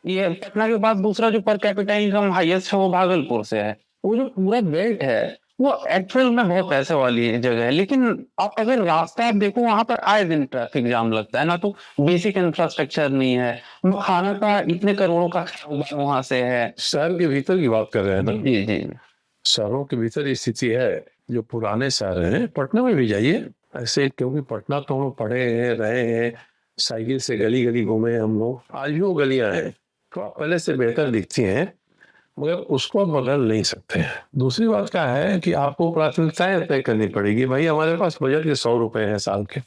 ये पटना के बाद दूसरा जो पर कैपिटा इनकम हाईएस्ट है वो भागलपुर से है। वो जो पूरा बेल्ट है वो एक्चुअल में बहुत पैसे वाली जगह है, लेकिन आप अगर रास्ता आप देखो वहां पर आए दिन ट्रैफिक जाम लगता है ना, तो बेसिक इंफ्रास्ट्रक्चर नहीं है, खाना का इतने करोड़ों का वहां से है। शहर के भीतर की बात कर रहे हैं ना, जी जी शहरों के भीतर ये स्थिति है। जो पुराने शहर हैं, पटना में भी जाइए ऐसे, क्योंकि पटना तो हम लोग पढ़े हैं, रहे हैं, साइकिल से गली गली घूमे हम लोग, आज भी वो गलियां हैं तो पहले से बेहतर दिखती हैं, मगर उसको आप बदल नहीं सकते हैं। दूसरी बात क्या है कि आपको प्राथमिकताएं तय करनी पड़ेगी। भाई हमारे पास बजट के 100 रुपए हैं साल के,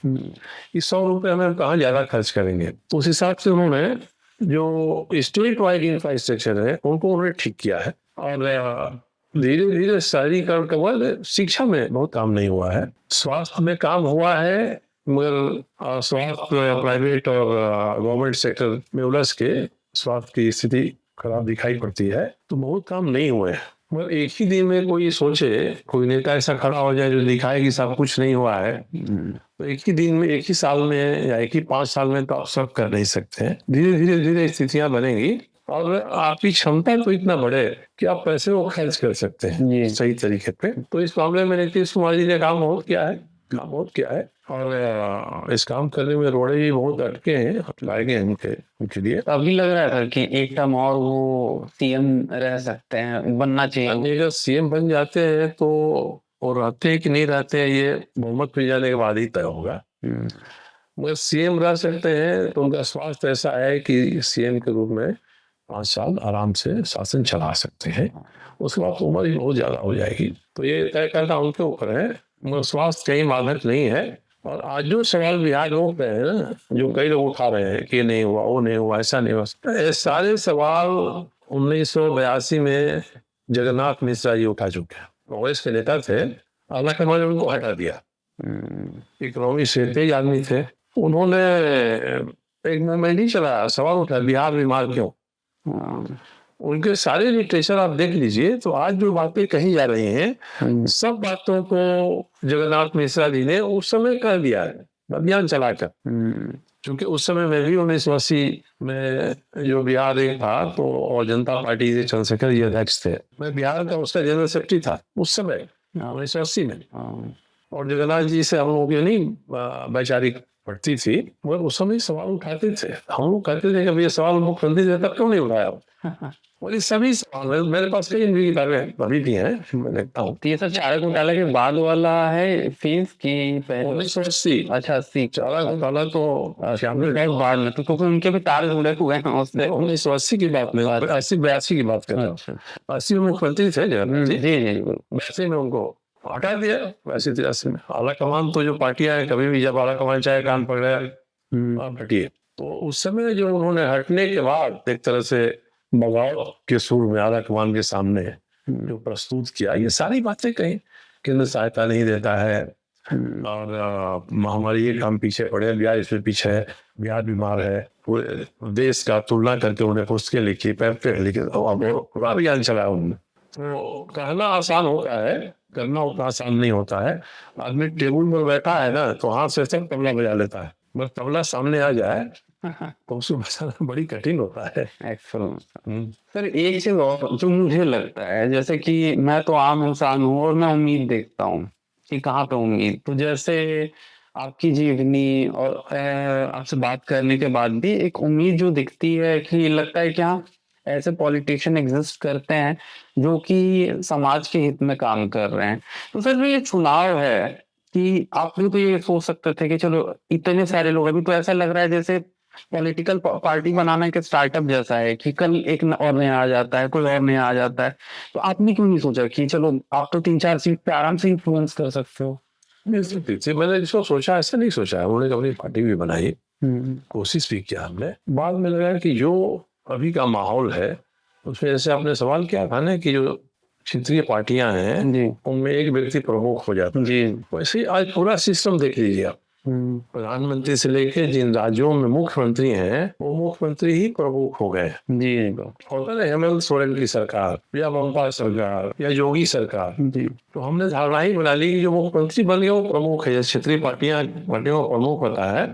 इस 100 रुपए हमें कहाँ ज्यादा खर्च करेंगे, तो उस हिसाब से उन्होंने जो स्टेट वाइड इंफ्रास्ट्रक्चर है उनको उन्होंने ठीक किया है। और धीरे धीरे शहरीकरण का वर्ग, शिक्षा में बहुत काम नहीं हुआ है, स्वास्थ्य में काम हुआ है, मगर स्वास्थ्य प्राइवेट और गवर्नमेंट सेक्टर में उलझ के स्वास्थ्य की स्थिति खराब दिखाई पड़ती है, तो बहुत काम नहीं हुए हैं। मगर एक ही दिन में कोई सोचे, कोई नेता ऐसा खड़ा हो जाए जो दिखाए कि सब कुछ नहीं हुआ है, तो एक ही दिन में, एक ही साल में या एक ही 5 साल में तो आप सब कर नहीं सकते हैं। धीरे धीरे धीरे स्थितियां बनेंगी और आपकी क्षमता तो इतना बढ़े कि आप पैसे को खर्च कर सकते हैं सही तरीके पे। तो इस मामले में नीतीश कुमार जी ने काम बहुत किया है, काम बहुत किया है, और इस काम करने में रोड़े भी बहुत अटके हैं, लाए गए उनके लिए। अभी लग रहा था कि एक टर्म और वो सीएम रह सकते हैं, बनना चाहिए। अगर सीएम बन जाते हैं तो, और रहते हैं कि नहीं रहते हैं ये बहुमत मिल जाने के बाद ही तय होगा। मगर सीएम रह सकते हैं तो उनका स्वास्थ्य ऐसा है कि सीएम के रूप में 5 साल आराम से शासन चला सकते हैं। उसके बाद तो उम्र ही बहुत ज्यादा हो जाएगी, तो ये तय करना उनके ऊपर है, मगर स्वास्थ्य कहीं बाधक नहीं है। और आज जो सवाल बिहार लोग हैं ना, जो कई लोग उठा रहे हैं कि नहीं हुआ, वो नहीं हुआ, ऐसा नहीं हुआ, ये सारे सवाल 1982 में जगन्नाथ मिश्रा जी उठा चुके हैं। कांग्रेस के नेता थे, हालांकि ने उनको हटा दिया। इकोनॉमी से तेज आदमी थे, उन्होंने एक मूवमेंट ही चलाया, सवाल उठा बिहार बीमार क्यों। उनके सारे लिटरेचर आप देख लीजिए, तो आज जो बातें कही जा रही हैं, सब बातों को जगन्नाथ मिश्रा जी ने उस समय कह दिया है अभियान चलाकर। क्योंकि उस समय में भी 1980 में जो बिहार एक था, तो और जनता पार्टी से चंद्रशेखर जी अध्यक्ष थे, मैं बिहार का उसका जनरल सेक्रेटरी था उस समय 1980 में, और जगन्नाथ जी से हम लोग नहीं वैचारिक पड़ती थी, मगर उस समय सवाल उठाते थे। हम लोग कहते थे कि ये सवाल मुख्यमंत्री जी तक क्यों नहीं उठाया। और ये सभी सवाल मेरे पास कई किताबें अभी भी हैं, मैं देखता हूँ। ये सब चारा घोटाला के बाद वाला है फीस की 1980। अच्छा 80 चारा घोटाला तो बाद में, तो क्योंकि उनके भी तार जुड़े हुए हैं उससे। 1980 की बात में, 80-82 की बात कर रहा हूँ। 80 में मुख्यमंत्री थे जगन्नाथ जी, जी 82 में उनको हटा दिया, वैसे 83 में। आला कमान तो जो पार्टियां हैं, कभी भी जब आला कमान चाहे कान पकड़े आप हटिए, तो उस समय जो उन्होंने हटने के बाद एक तरह से बगाव के सुर में आला कमान के सामने जो प्रस्तुत किया, ये सारी बातें कहीं केंद्र सहायता नहीं देता है, और हमारी ये काम पीछे पड़े, बिहार इसमें पीछे है, बिहार बीमार है, पूरे देश का तुलना करके उन्हें पुस्तकें लिखी, पैम्फलेट लिखे, तो अब पूरा अभियान चलाया उन्होंने। तो कहना आसान होता है, करना उतना आसान नहीं होता है। आदमी टेबल पर बैठा है ना, तो हाथ से तबला बजा लेता है, बस तबला सामने आ जाए तो उसको बजाना बड़ी कठिन होता है। एक्चुअली सर एक चीज और जो मुझे लगता है, जैसे कि मैं तो आम इंसान हूँ और मैं उम्मीद देखता हूँ कि कहाँ पे उम्मीद, तो जैसे आपकी जीवनी और आपसे बात करने के बाद भी एक उम्मीद जो दिखती है कि लगता है कि हाँ ऐसे पॉलिटिशियन एग्जिस्ट करते हैं जो कि समाज के हित में काम कर रहे हैं। तो सर जो ये चुनाव है कि आप भी तो ये सोच सकते थे कि चलो इतने सारे लोग, अभी तो ऐसा लग रहा है जैसे पॉलिटिकल पार्टी बनाना एक स्टार्टअप जैसा है कि कल एक और नया आ जाता है, कोई और नया आ जाता है। तो आपने क्यों नहीं सोचा कि चलो आप तो 3-4 सीट पे आराम से इन्फ्लुएंस कर सकते हो? मैंने जिसको सोचा ऐसा नहीं सोचा है, उन्होंने अपनी पार्टी भी बनाई, कोशिश भी किया हमने। बाद में लगा कि जो अभी का माहौल है उसमें, जैसे आपने सवाल किया था ना कि जो क्षेत्रीय पार्टियां हैं जी उनमें एक व्यक्ति प्रमुख हो जाता है, जी वैसे ही आज पूरा सिस्टम देख लीजिए आप। प्रधानमंत्री से लेके जिन राज्यों में मुख्यमंत्री हैं वो मुख्यमंत्री ही प्रमुख हो गए। जी होता है हेमंत सोरेन की सरकार या ममता सरकार या योगी सरकार, जी तो हमने धारणा ही बना ली कि जो मुख्यमंत्री बन गया वो प्रमुख है, क्षेत्रीय पार्टियां को प्रमुख होता है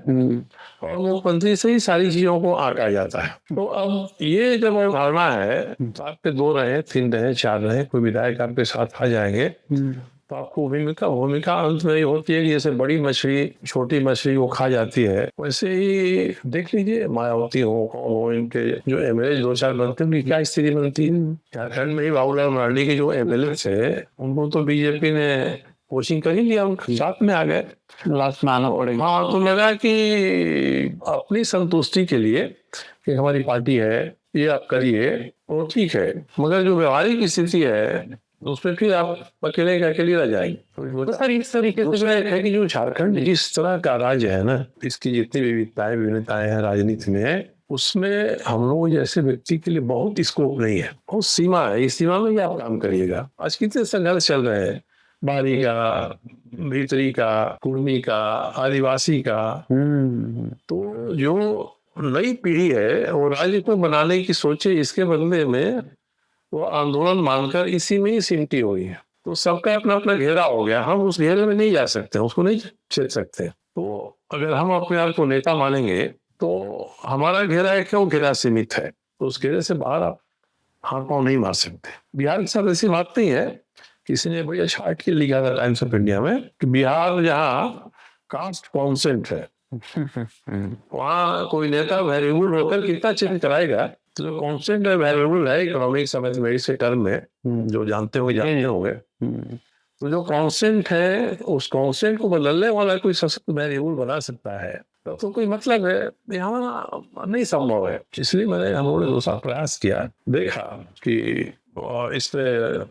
और मुख्यमंत्री से ही सारी चीजों को आंका जाता है। तो अब ये जब धारणा है तो आपके 2 रहे, 3 रहे, 4 रहे, कोई विधायक आपके साथ आ जाएंगे तो आपको भूमिका अंत में ये होती है कि जैसे बड़ी मछली छोटी मछली को खा जाती है, वैसे ही देख लीजिए मायावती हो, इनके जो एमएलए 2-4 बनते हैं उनकी क्या स्थिति बनती है। झारखंड में ही बाबूलाल मरांडी के जो एमएलए थे उनको तो बीजेपी ने कोचिंग कर ही लिया, उनके साथ में आ गए, लास्ट में आना पड़ेगा। हाँ, तो लगा कि अपनी संतुष्टि के लिए कि हमारी पार्टी है ये आप करिए वो ठीक है, मगर जो व्यवहारिक स्थिति है उसमें फिर आप अकेले रह जाएंगे। तो सर इस तरीके से दूसरा एक है कि जो झारखंड जिस तरह का राज्य है ना, इसकी जितनी विविधताएं हैं राजनीति में, उसमें हम लोग जैसे व्यक्ति के लिए बहुत स्कोप नहीं है, बहुत सीमा है। इस सीमा में ही आप काम करिएगा। आज कितने संघर्ष चल रहे हैं, बाहरी का, भीतरी का, कुर्मी का, आदिवासी का। तो जो नई पीढ़ी है वो राज्य को बनाने की सोचे, इसके बदले में वो आंदोलन मानकर इसी में ही सिमटी हुई है। तो सबका अपना अपना घेरा हो गया, हम उस घेरे में नहीं जा सकते, उसको नहीं छेड़ सकते। तो अगर हम अपने आप को नेता मानेंगे तो हमारा घेरा है, क्यों घेरा सीमित है, तो उस घेरे से बाहर आप हाथ पांव नहीं मार सकते। बिहार के साथ ऐसी बात नहीं है, किसी ने बड़ी अच्छा आर्टिकल लिखा था टाइम्स ऑफ इंडिया में कि बिहार जहाँ कास्ट कॉन्सेंट है वहाँ कोई नेता वेरिएबल होकर कितना चेंज कराएगा। तो जो कॉन्सेंट है वेरिएबल है इकोनॉमिक्स मैथमेटिक्स के टर्म में, जो जानते होंगे तो जो कॉन्सेंट है उस कॉन्सेंट को बदलने वाला कोई सशक्त वेरिएबल बना सकता है, तो कोई मतलब है यहाँ नहीं संभव है। इसलिए मैंने हम लोगों ने दूसरा प्रयास किया, देखा कि इसमें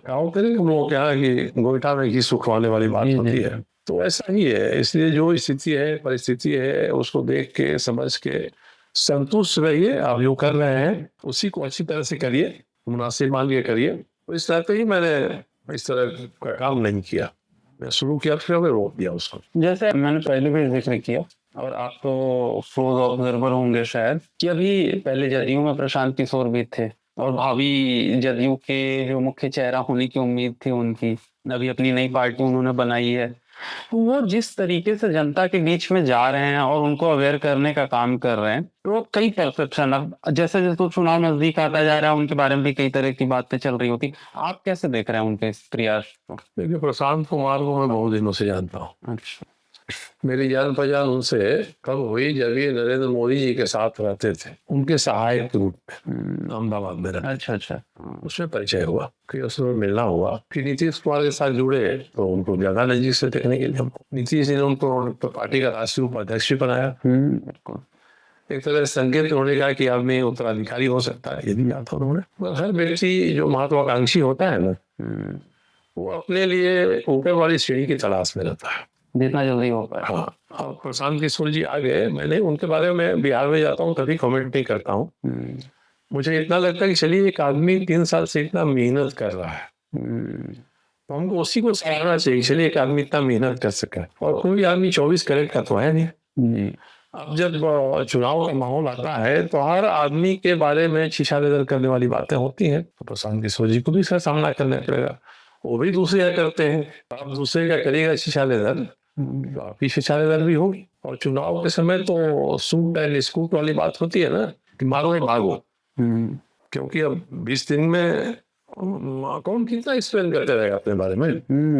गाँव करें हम लोग क्या कि गोईठा में घी सुखवाने वाली बात होती है, तो ऐसा ही है। इसलिए जो स्थिति है, परिस्थिति है, उसको देख के समझ के संतुष्ट रहिए। आप जो कर रहे हैं उसी को अच्छी तरह से करिए, मुनासिब मान के करिए। तो इस तरह से ही मैंने इस तरह का काम नहीं किया, मैं शुरू किया फिर मैं रोक दिया उसको। जैसे मैंने पहले भी जिक्र किया और आप तो क्लोज ऑब्जर्वर होंगे शायद, कि अभी पहले जदयू में प्रशांत किशोर भी थे और भावी जदयू के जो मुख्य चेहरा होने की उम्मीद थी उनकी, अभी अपनी नई पार्टी उन्होंने बनाई है। तो वो जिस तरीके से जनता के बीच में जा रहे हैं और उनको अवेयर करने का काम कर रहे हैं, तो कई परसेप्शन अब जैसे जैसे चुनाव नजदीक आता जा रहा है उनके बारे में भी कई तरह की बातें चल रही होती। आप कैसे देख रहे हैं उनके इस प्रयास को? देखिए, प्रशांत कुमार को मैं बहुत दिनों से जानता हूँ। अच्छा, मेरी जान पहचान उनसे कब हुई, जब ये नरेंद्र मोदी जी के साथ रहते थे, उनके सहायक के रूप में अहमदाबाद में रहते। अच्छा उसमें परिचय हुआ, फिर उसमें मिलना हुआ, फिर नीतीश कुमार के साथ जुड़े तो उनको ज्यादा नजदीक से देखने के लिए हमको नीतीश जी ने उनको पार्टी का राष्ट्रीय उपाध्यक्ष भी बनाया। एक तरह से संकेत उन्होंने कहा कि आदमी उत्तराधिकारी हो सकता है, यदि आता उन्होंने। हर व्यक्ति जो महत्वाकांक्षी होता है ना, वो अपने लिए ऊपर वाली श्रेणी की तलाश में रहता है, जितना जल्दी हो पाए। हाँ, प्रशांत किशोर जी आ गए, मैंने उनके बारे में बिहार में जाता हूँ कभी कमेंट नहीं करता हूँ। मुझे इतना लगता है कि चलिए एक आदमी 3 साल से इतना मेहनत कर रहा है, तो हमको उसी को सराहना चाहिए, चलिए एक आदमी इतना मेहनत कर सका, और कोई आदमी 24 कैरेट का तो है नहीं। जी। अब जब चुनाव का माहौल आता है तो हर आदमी के बारे में शीशा लेदर करने वाली बातें होती हैं, तो प्रशांत किशोर जी को भी इसका सामना करना पड़ेगा। वो भी दूसरे का करते हैं, आप दूसरे का करिएगा शीशा लेदर, तो आपकी शीशा लेदर भी होगी। और चुनाव के समय तो सूट एंड स्कूट वाली बात होती है ना, कि मारो या भागो, क्योंकि अब 20 दिन में कौन कितना एक्सप्लेन करते रहेगा अपने बारे में,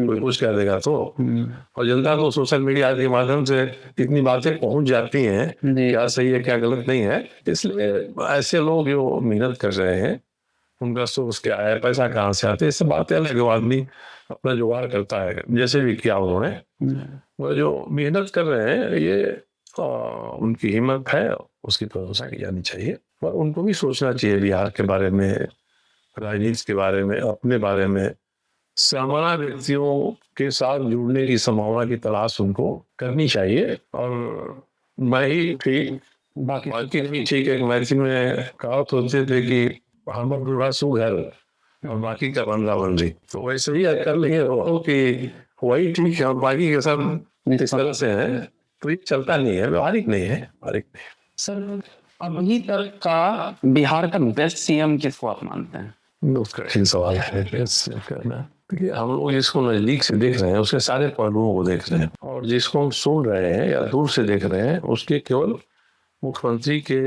कोई कुछ कह देगा तो। और जनता तो सोशल मीडिया के माध्यम से इतनी बातें पहुंच जाती हैं, क्या सही है क्या गलत नहीं है, इसलिए ऐसे लोग जो मेहनत कर रहे हैं उनका सोर्स क्या है, पैसा कहाँ से आते हैं, सब बातें अलग है। आदमी अपना जुगाड़ करता है, जैसे भी किया उन्होंने। वो जो मेहनत कर रहे हैं ये उनकी हिम्मत है, उसकी प्रशंसा की जानी चाहिए। और उनको भी सोचना चाहिए बिहार के बारे में, राजनीति के बारे में, अपने बारे में। सामान्य व्यक्तियों के साथ जुड़ने की संभावना की तलाश उनको करनी चाहिए। और मैं ही ठीक बाकी नहीं ठीक, एक मैगजीन में कहावत होते थे कि हम बुरा सू घर और बाकी का बंदा बंदी, तो वैसे ही कर लेंगे वो कि वही ठीक है और बाकी के सब इस तरह से है, तो ये चलता नहीं है, व्यवहारिक नहीं है, व्यवहारिक नहीं। सर, अभी तक का बिहार का बेस्ट सीएम किसको आप मानते हैं? उसका कठिन सवाल है करना, क्योंकि हम लोग जिसको नजदीक से देख रहे हैं उसके सारे पहलुओं को देख रहे हैं, और जिसको हम सुन रहे हैं या दूर से देख रहे हैं उसके केवल मुख्यमंत्री के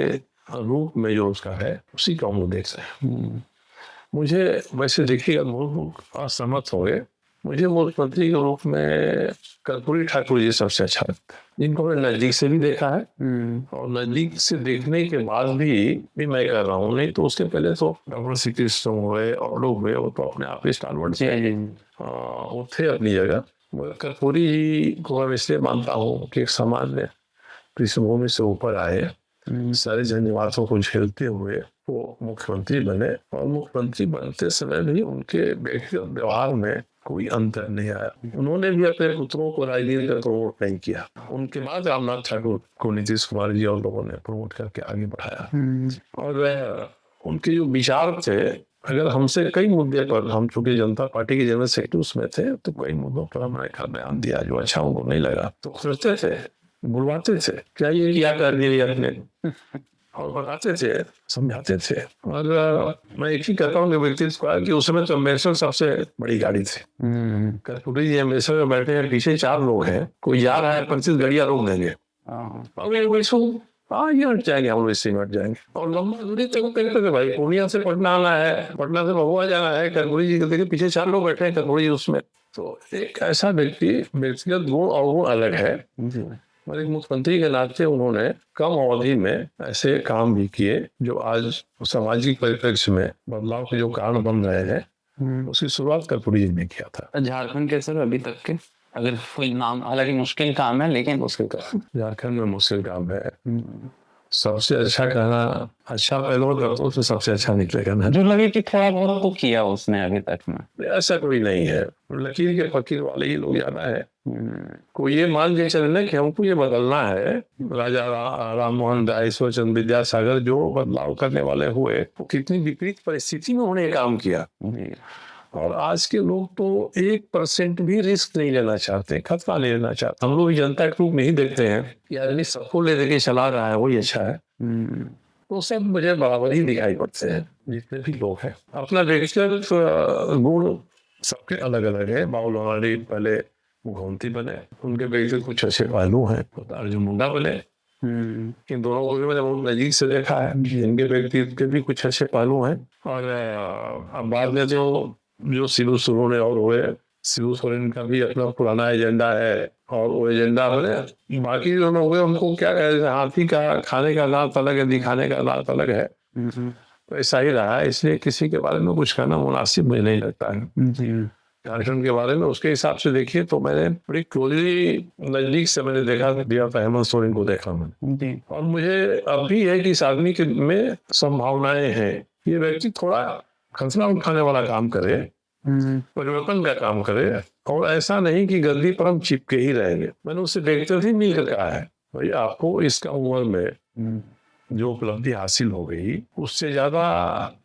रूप में जो उसका है उसी को हम लोग देख रहे हैं। मुझे वैसे देखिएगा बहुत असहमत हो गए, मुझे मुख्यमंत्री के रूप में कर्पूरी ठाकुर जी सबसे अच्छा लगता है, जिनको मैंने नजदीक से भी देखा है। और नजदीक से देखने के बाद भी मैं कर रहा हूँ, नहीं तो उसके पहले तो डॉक्टर सी कृष्ण हुए और लोग हुए, वो तो अपने आप स्टारवर्ड थे, वो थे अपनी जगह। कर्पूरी जी को मैं इसलिए मानता हूँ कि एक सामान्य पृष्ठभूमि से ऊपर आए, सारे जनवासों को झेलते हुए वो मुख्यमंत्री बने, और मुख्यमंत्री बनते समय भी उनके व्यक्तिगत व्यवहार में कोई अंतर नहीं आया। उन्होंने भी अपने पुत्रों को राजनीति का प्रमोट नहीं किया। उनके बाद रामनाथ ठाकुर को नीतीश कुमार जी और लोगों ने प्रमोट करके आगे बढ़ाया। और उनके जो विचार थे, अगर हमसे कई मुद्दे पर, हम चूंकि जनता पार्टी के जनरल सेक्रेटरी उसमें थे, तो कई मुद्दों पर हमने बयान दिया जो अच्छा उनको नहीं लगा, तो सोचते थे, बुलवाते थे, क्या ये क्या कर दिया आपने, और बताते थे, समझाते थे। और मैं एक ही कहता हूँ कि व्यक्ति कि उस समय तो अम्बेसडर सबसे बड़ी गाड़ी थी। कर्पूरी जी अम्बेसडर में बैठे हैं, पीछे 4 लोग हैं, कोई जा रहा है 25 गाड़ियां रोक देंगे, ये हट जाएंगे, हम लोग इससे हट जाएंगे। और लंबा दूरी तक कहते थे भाई, पूर्णिया से पटना आना है, पटना से भभुआ जाना है, कर्पूरी जी देखिए पीछे 4 लोग बैठे हैं, कर्पूरी जी उसमें। तो एक ऐसा व्यक्तिगत गुण और वो अलग है। और एक मुख्यमंत्री के नाते उन्होंने कम अवधि में ऐसे काम भी किए जो आज सामाजिक परिप्रेक्ष्य में बदलाव के जो कारण बन रहे हैं, उसकी शुरुआत कर्पूरी जी ने किया था। झारखंड के सर अभी तक के अगर कोई नाम, हालांकि मुश्किल काम है, लेकिन मुश्किल काम, झारखंड में मुश्किल काम है। सबसे अच्छा कहना, अच्छा पहलू करता तो सबसे अच्छा निकलेगा ना, जो लगे कि थोड़ा बहुत तो किया उसने अभी तक में, ऐसा कोई नहीं है। लकीर के फकीर वाले ही लोग ज्यादा है। कोई ये मान के चले ना कि हमको ये बदलना है। राजा राम मोहन राय, ईश्वरचंद्र विद्यासागर जो बदलाव करने वाले हुए, वो कितनी विपरीत परिस्थिति में उन्होंने काम किया। और आज के लोग तो 1% भी रिस्क नहीं लेना चाहते, खतरा नहीं लेना चाहते। हम लोग जनता के रूप में ही देखते हैं कि आदमी सबको ले लेके चला रहा है, वही अच्छा है। तो सब मुझे बराबर ही दिखाई पड़ते हैं, जितने भी लोग हैं। अपना व्यक्तिगत गुण सबके अलग अलग है। बाबुल मरांडी पहले मुख्यमंत्री बने, उनके व्यक्तिगत कुछ अच्छे पहलू हैं। अर्जुन मुंडा बने, इन दोनों को भी मैंने बहुत नजीक से देखा है, इनके व्यक्तित्व के भी कुछ अच्छे पहलू हैं। और अब बाद में जो शिबू सोरेन और हुए, शिबू सोरेन का भी अपना पुराना एजेंडा है, और वो एजेंडा बने। बाकी जो लोग हुए उनको क्या कहते हैं, हाथी का खाने का दांत अलग है, दिखाने का दांत अलग है। तो ऐसा ही रहा है, इसलिए किसी के बारे में कुछ कहना मुनासिब मुझे नहीं लगता है। झारखंड के बारे में उसके हिसाब से देखिए तो मैंने बड़ी क्लोजली नजदीक से मैंने देखा दिया था, हेमंत सोरेन को देखा मैंने। और मुझे अब भी है कि इस आदमी के में संभावनाएं हैं। ये व्यक्ति थोड़ा खतरा उठाने वाला काम करे, परिवर्तन का काम करे, और ऐसा नहीं कि गद्दी पर हम चिपके ही रहेंगे। मैंने उससे देखते ही मिल कर कहा है, भाई आपको इस उम्र में जो उपलब्धि हासिल हो गई, उससे ज्यादा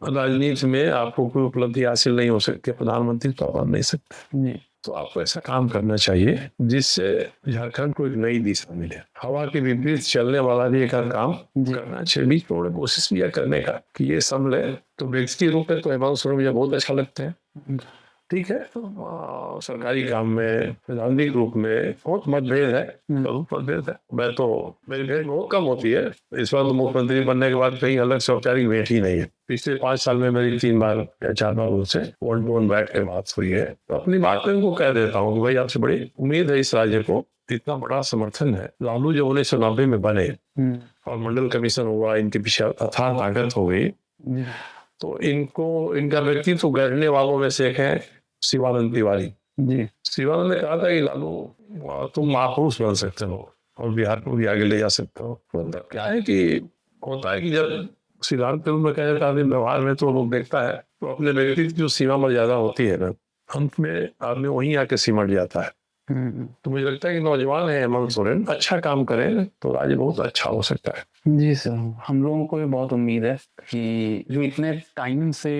राजनीति में आपको कोई उपलब्धि हासिल नहीं हो सकती, प्रधानमंत्री तो बन नहीं सकते। जी तो आपको ऐसा काम करना चाहिए जिससे झारखंड को एक नई दिशा मिले। हवा के विपरीत चलने वाला भी एक काम करना चाहिए। बीच में कोशिश भी करने का कि ये संभले। तो व्यक्ति रूप में तो हेमंत सोरेन मुझे बहुत अच्छा लगते हैं, ठीक है। तो सरकारी काम में, राजनीतिक रूप में बहुत मतभेद है, बहुत मतभेद है। मैं तो, मेरी भेंट बहुत कम होती है। इस बार तो मुख्यमंत्री बनने के बाद कहीं अलग से औपचारिक भेंट ही नहीं है। पिछले 5 साल में मेरी 3 बार या 4 बार उनसे वन टू वन बैठ के बात हुई है। तो अपनी बात में उनको कह देता हूँ कि भाई आपसे बड़ी उम्मीद है, इस राज्य को इतना बड़ा समर्थन है। लालू जो 1990 में बने और मंडल कमीशन हुआ, इनके पीछे अथाह ताकत हो गई। तो इनको, इनका व्यक्तित्व गढ़ने वालों में से एक है शिवानंद तिवारी जी। शिवानंद ने कहा था कि लालू तुम महापुरुष बन सकते हो और बिहार को भी आगे ले जा सकते हो। मतलब क्या है कि होता है कि जब सिद्धांत फिल्म में कह जाता है व्यवहार में तो लोग देखता है, तो अपने व्यक्तित्व की जो सीमा मर्यादा होती है ना, अंत में आदमी वहीं आके सिमट जाता है। तो मुझे लगता है कि नौजवान है हेमंत सोरेन, अच्छा काम करें तो राज्य बहुत अच्छा हो सकता है। जी सर, हम लोगों को भी बहुत उम्मीद है कि जो इतने टाइम से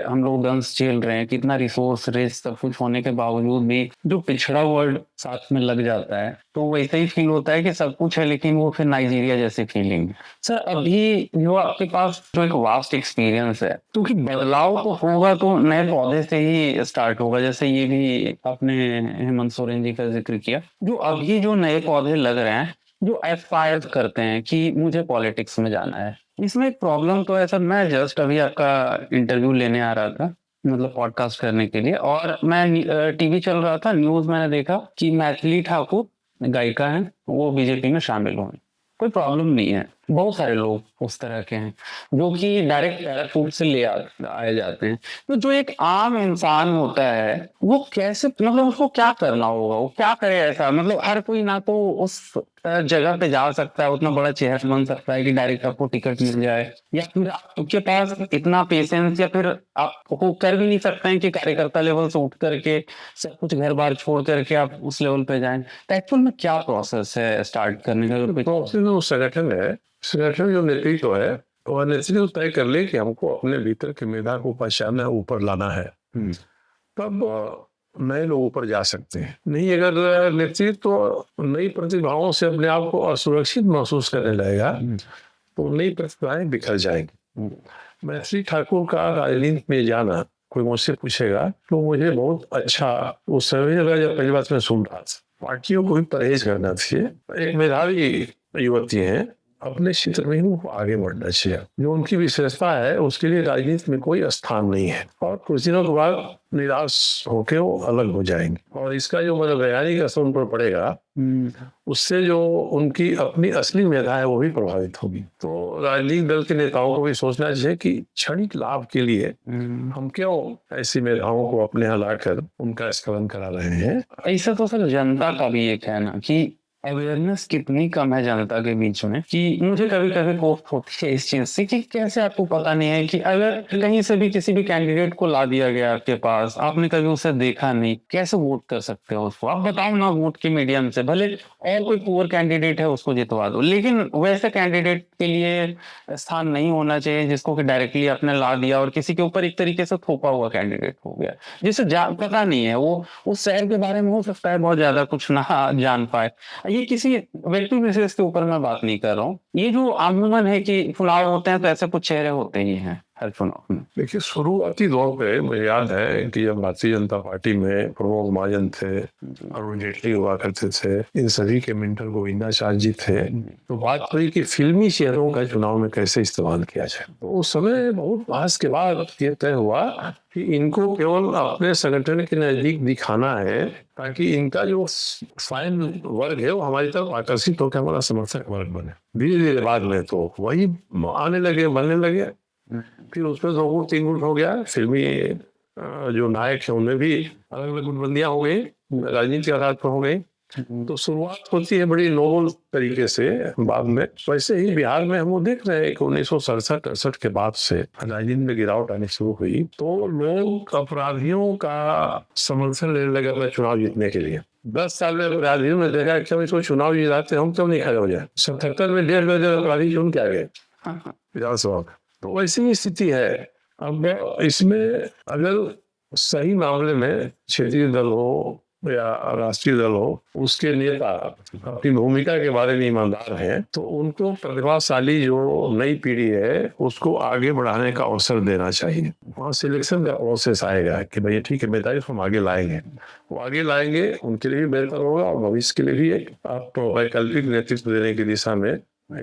हम लोग दंश झेल रहे हैं, कितना रिसोर्स रेस सब कुछ होने के बावजूद भी जो पिछड़ा वर्ड साथ में लग जाता है, तो वैसे ही फील होता है कि सब कुछ है लेकिन वो फिर नाइजीरिया जैसी फीलिंग। सर अभी जो आपके पास जो एक वास्ट एक्सपीरियंस है, क्योंकि बदलाव तो होगा तो नए पौधे से ही स्टार्ट होगा, जैसे ये भी आपने हेमंत सोरेन जी का जिक्र किया। जो अभी जो नए पौधे लग रहे हैं, जो एस्पायर करते हैं कि मुझे पॉलिटिक्स में जाना है, इसमें एक प्रॉब्लम तो है सर। मैं जस्ट अभी आपका इंटरव्यू लेने आ रहा था, मतलब पॉडकास्ट करने के लिए, और मैं टीवी चल रहा था, न्यूज मैंने देखा कि मैथिली ठाकुर गायिका हैं, वो बीजेपी में शामिल हुए। कोई प्रॉब्लम नहीं है, बहुत सारे लोग उस तरह के हैं जो कि डायरेक्ट पैराशूट से ले आए जाते हैं। तो जो एक आम इंसान होता है वो कैसे, मतलब उसको क्या करना होगा, वो क्या करे ऐसा? मतलब हर कोई ना तो उस जगह पे जा सकता है, उतना बड़ा चेहरा बन सकता है कि डायरेक्ट आपको टिकट मिल जाए, या फिर आपके पास इतना पेशेंस, या फिर आप वो कर भी नहीं सकते हैं कि कार्यकर्ता लेवल से उठ करके सब कुछ घर बार छोड़ करके आप उस लेवल पे जाएं। तो एक्चुअल में क्या प्रोसेस है स्टार्ट करने का? प्रोसेस जो संगठन है, संगठन जो नेतृत्व है, वह नेतृत्व तय कर ले कि हमको अपने भीतर की मेधा को पहचानना है, ऊपर लाना है, तब नए लोग ऊपर जा सकते हैं। नहीं, अगर नेतृत्व नई प्रतिभाओं से अपने आप को असुरक्षित महसूस करने लगेगा तो नई प्रतिभाएं बिखर जाएंगी। मैथिली ठाकुर का राजनीति में जाना, कोई मुझसे पूछेगा तो मुझे बहुत अच्छा उस समय लगा जब पहली बार मैं सुन रहा था। पार्टियों को भी परहेज करना चाहिए। एक मेधावी युवती है, अपने क्षेत्र में ही उनको आगे बढ़ना चाहिए। जो उनकी विशेषता है उसके लिए राजनीति में कोई स्थान नहीं है, और कुछ दिनों के बाद निराश होकर वो अलग हो जाएंगे, और इसका जो मनोवैज्ञानिक असर उन पर पड़ेगा, उससे जो उनकी अपनी असली मेधा है वो भी प्रभावित होगी। तो राजनीतिक दल के नेताओं को भी सोचना चाहिए कि क्षणिक लाभ के लिए हम क्यों ऐसी मेधाओं को अपने यहाँ लाकर उनका स्खलन करा रहे हैं। ऐसा तो सर जनता का भी एक है ना कि अवेयरनेस कितनी कम है जनता के बीच में, कि मुझे कभी कभी कोफ्त होती है इस चीज से कि कैसे आपको पता नहीं है कि अगर कहीं से भी किसी भी कैंडिडेट को ला दिया गया आपके पास, आपने कभी उसे देखा नहीं, कैसे वोट कर सकते हो उसको? आप बताओ ना, वोट के मीडियम से भले और कोई पुअर कैंडिडेट है उसको जितवा दो, लेकिन वैसे कैंडिडेट के लिए स्थान नहीं होना चाहिए जिसको कि डायरेक्टली आपने ला दिया और किसी के ऊपर एक तरीके से थोपा हुआ कैंडिडेट हो गया, जिसे पता नहीं है, वो उस शहर के बारे में हो सकता है बहुत ज्यादा कुछ ना जान पाए। ये किसी व्यक्ति विशेष के ऊपर मैं बात नहीं कर रहा हूँ, ये जो आमूमन है कि चुनाव होते हैं तो ऐसे कुछ चेहरे होते ही हैं हर चुनाव में। देखिए, शुरुआती दौर पे मुझे याद है कि जब भारतीय जनता पार्टी में प्रमोद महाजन थे, अरुण जेटली हुआ करते थे, इन सभी के मेंटर गोविंदाचार्य जी थे, तो बात हुई कि फिल्मी चेहरों का चुनाव में कैसे इस्तेमाल किया जाए। तो उस समय बहुत बहस के बाद ये तय हुआ कि इनको केवल अपने संगठन के नजदीक दिखाना है, ताकि इनका जो फाइन वर्ग है वो हमारी तरफ आकर्षित होकर हमारा समर्थक वर्ग बने। धीरे धीरे बाद में तो वही आने लगे, बनने लगे, फिर उसमें 2 गुट 3 गुट हो गया। फिल्मी जो नायक है उनमें भी अलग अलग गुटबंदियां हो गई, राजनीति आधार पर हो गई। तो शुरुआत होती है बड़ी नोबल तरीके से बाद में। वैसे ही बिहार में हम लोग देख रहे हैं कि 1967-68 के बाद से राजनीति में गिरावट आनी शुरू हुई, तो लोग अपराधियों का समर्थन लेने लगे अपने चुनाव जीतने के लिए। 10 साल में अपराधियों ने देखा कि इसको चुनाव जिताते हम क्यों नहीं खड़े हो जाए। 77 में 1.5 दर्जन अपराधी चुन के आ गए, विधानसभा में। तो वैसी ही स्थिति है। अब इसमें अगर सही मामले में क्षेत्रीय दल हो या राष्ट्रीय दल हो, उसके नेता अपनी भूमिका के बारे में ईमानदार हैं, तो उनको प्रतिभाशाली जो नई पीढ़ी है उसको आगे बढ़ाने का अवसर देना चाहिए। वहाँ सिलेक्शन का प्रोसेस आएगा कि भाई ठीक है बेटा हम आगे लाएंगे, वो आगे लाएंगे, उनके लिए भी बेहतर होगा और भविष्य के लिए भी एक आप वैकल्पिक नेतृत्व देने की दिशा में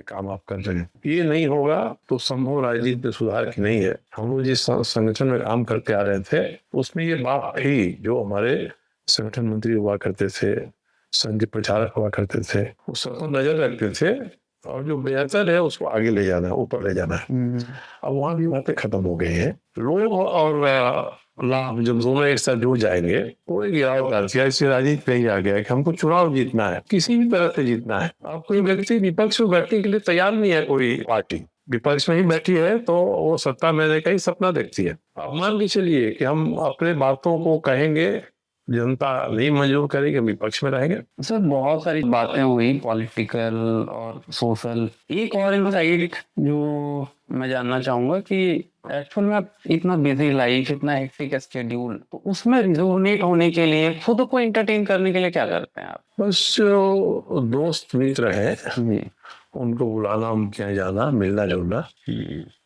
काम आप कर रहे हैं। ये नहीं होगा तो संभव राजनीति में सुधार की नहीं है। हम लोग जिस संगठन में काम करके आ रहे थे उसमें ये बात थी, जो हमारे संगठन मंत्री हुआ करते थे, संघ के प्रचारक हुआ करते थे, वो सब पर नजर रखते थे और जो बेहतर है उसको आगे ले जाना है, ऊपर ले जाना है। अब वहाँ भी बातें खत्म हो गई है। लोग और लाभ जब दोनों एक साथ जुड़ जाएंगे तो एक गिरावट सियासी राजनीति में ही आ गया कि हमको चुनाव जीतना है, किसी भी तरह से जीतना है। अब कोई व्यक्ति विपक्ष में बैठने के लिए तैयार नहीं है, कोई पार्टी विपक्ष में ही बैठी है तो वो सत्ता में का ही सपना देखती है। अब मान के चलिए कि हम अपने बातों को कहेंगे, जनता नहीं मंजूर करेगी, विपक्ष में रहेंगे। सर बहुत सारी बातें हुई पॉलिटिकल और सोशल। एक और इनसाइट जो मैं जानना चाहूंगा कि एक्चुअल में आप इतना बिजी लाइफ, इतना हेक्टिक स्केड्यूल, तो उसमें रिजोनेट होने के लिए, खुद को एंटरटेन करने के लिए क्या करते हैं आप? बस जो दोस्त मित्र हैं जी, उनको बुलाना, उनके यहाँ जाना, मिलना जुलना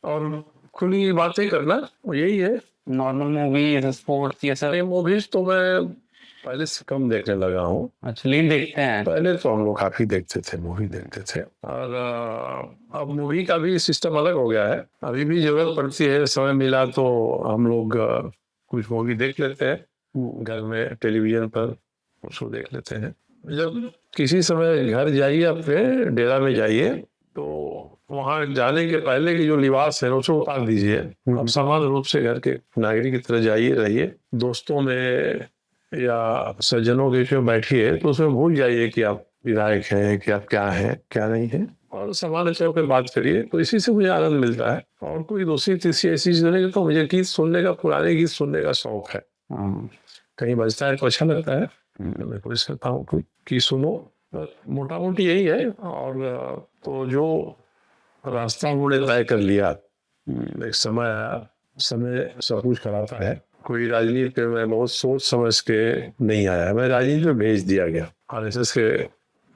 और खुली बातें करना, यही है। नॉर्मल मूवीज, स्पोर्ट्स, ये सब? मूवीज तो मैं पहले से कम देखने लगा हूँ। अच्छा, लीड देखते हैं? पहले तो हम लोग काफी देखते थे, मूवी देखते थे, और अब मूवी का भी सिस्टम अलग हो गया है। अभी भी जरूरत पड़ती है, समय मिला तो हम लोग कुछ मूवी देख लेते हैं घर में, टेलीविजन पर उसको देख लेते हैं। जब किसी समय घर जाइए, अपने डेरा में जाइए, तो वहाँ जाने के पहले की जो लिबास है उसको उतार दीजिए। अब सामान्य रूप से घर के नागरिक की तरह जाइए, रहिए, दोस्तों में या सज्जनों के बीच में बैठिए, तो उसमें भूल जाइए कि आप विधायक हैं, कि आप क्या हैं क्या नहीं है, और सामान्य चौक पर बात करिए। तो इसी से मुझे आनंद मिलता है। और कोई दूसरी तीसरी ऐसी चीज नहीं, तो मुझे गीत सुनने का, पुराने गीत सुनने का शौक है। कहीं बजता है तो अच्छा लगता है, मैं कोशिश करता हूँ कि सुनो। मोटा मोटी यही है। और तो जो रास्ता हमने तय कर लिया, एक समय आया, समय सब कुछ कराता है। कोई राजनीति में मैं बहुत सोच समझ के नहीं आया, मैं राजनीति में भेज दिया गया। आरएसएस के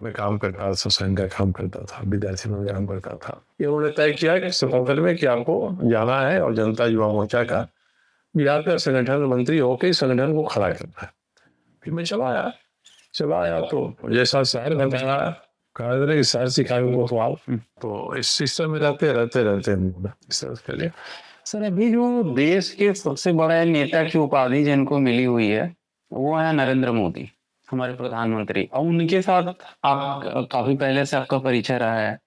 मैं काम करता था, संघ का काम करता था, विद्यार्थी में काम करता था। ये उन्होंने तय किया कि 77 में कि आपको जाना है और जनता युवा मोर्चा का बिहार का संगठन मंत्री होकर संगठन को खड़ा करना है। फिर मैं चला आया तो जैसा शहर बताया, कहा कि शहर सिखाएंगे को तो आओ। तो इस सिस्टम में रहते सर, अभी जो देश के सबसे बड़े नेता की उपाधि जिनको मिली हुई है वो है नरेंद्र मोदी, हमारे प्रधानमंत्री, और उनके साथ आप काफी पहले से आपका परिचय रहा है।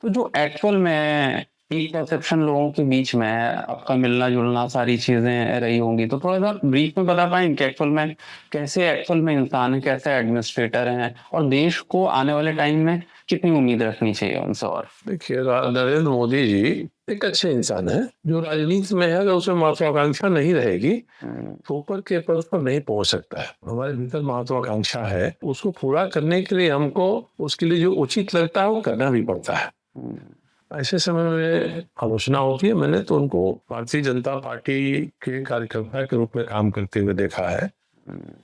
तो जो एक्चुअल में एक परसेप्शन लोगों के बीच में है, आपका मिलना जुलना, सारी चीजें रही होंगी, तो थोड़ा सा ब्रीफ में बता पाएंगे एक्चुअल में कैसे एक्चुअल में इंसान है, कैसे एडमिनिस्ट्रेटर हैं, और देश को आने वाले टाइम में कितनी उम्मीद रखनी चाहिए उनसे? और देखिए, नरेंद्र मोदी जी एक अच्छे इंसान है। जो राजनीति में है, अगर उसमें महत्वाकांक्षा नहीं रहेगी तो ऊपर के पद पर नहीं पहुंच सकता है। हमारे भीतर महत्वाकांक्षा है, उसको पूरा करने के लिए हमको उसके लिए जो उचित लगता है वो करना भी पड़ता है। ऐसे समय में आलोचना होती है। मैंने तो उनको भारतीय जनता पार्टी के कार्यकर्ता के रूप में काम करते हुए देखा है,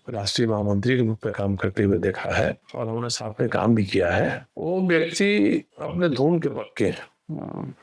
राष्ट्रीय महामंत्री के रूप में काम करते हुए देखा है, और उन्होंने साथ में काम भी किया है। वो व्यक्ति अपने धूम के पक्के हैं,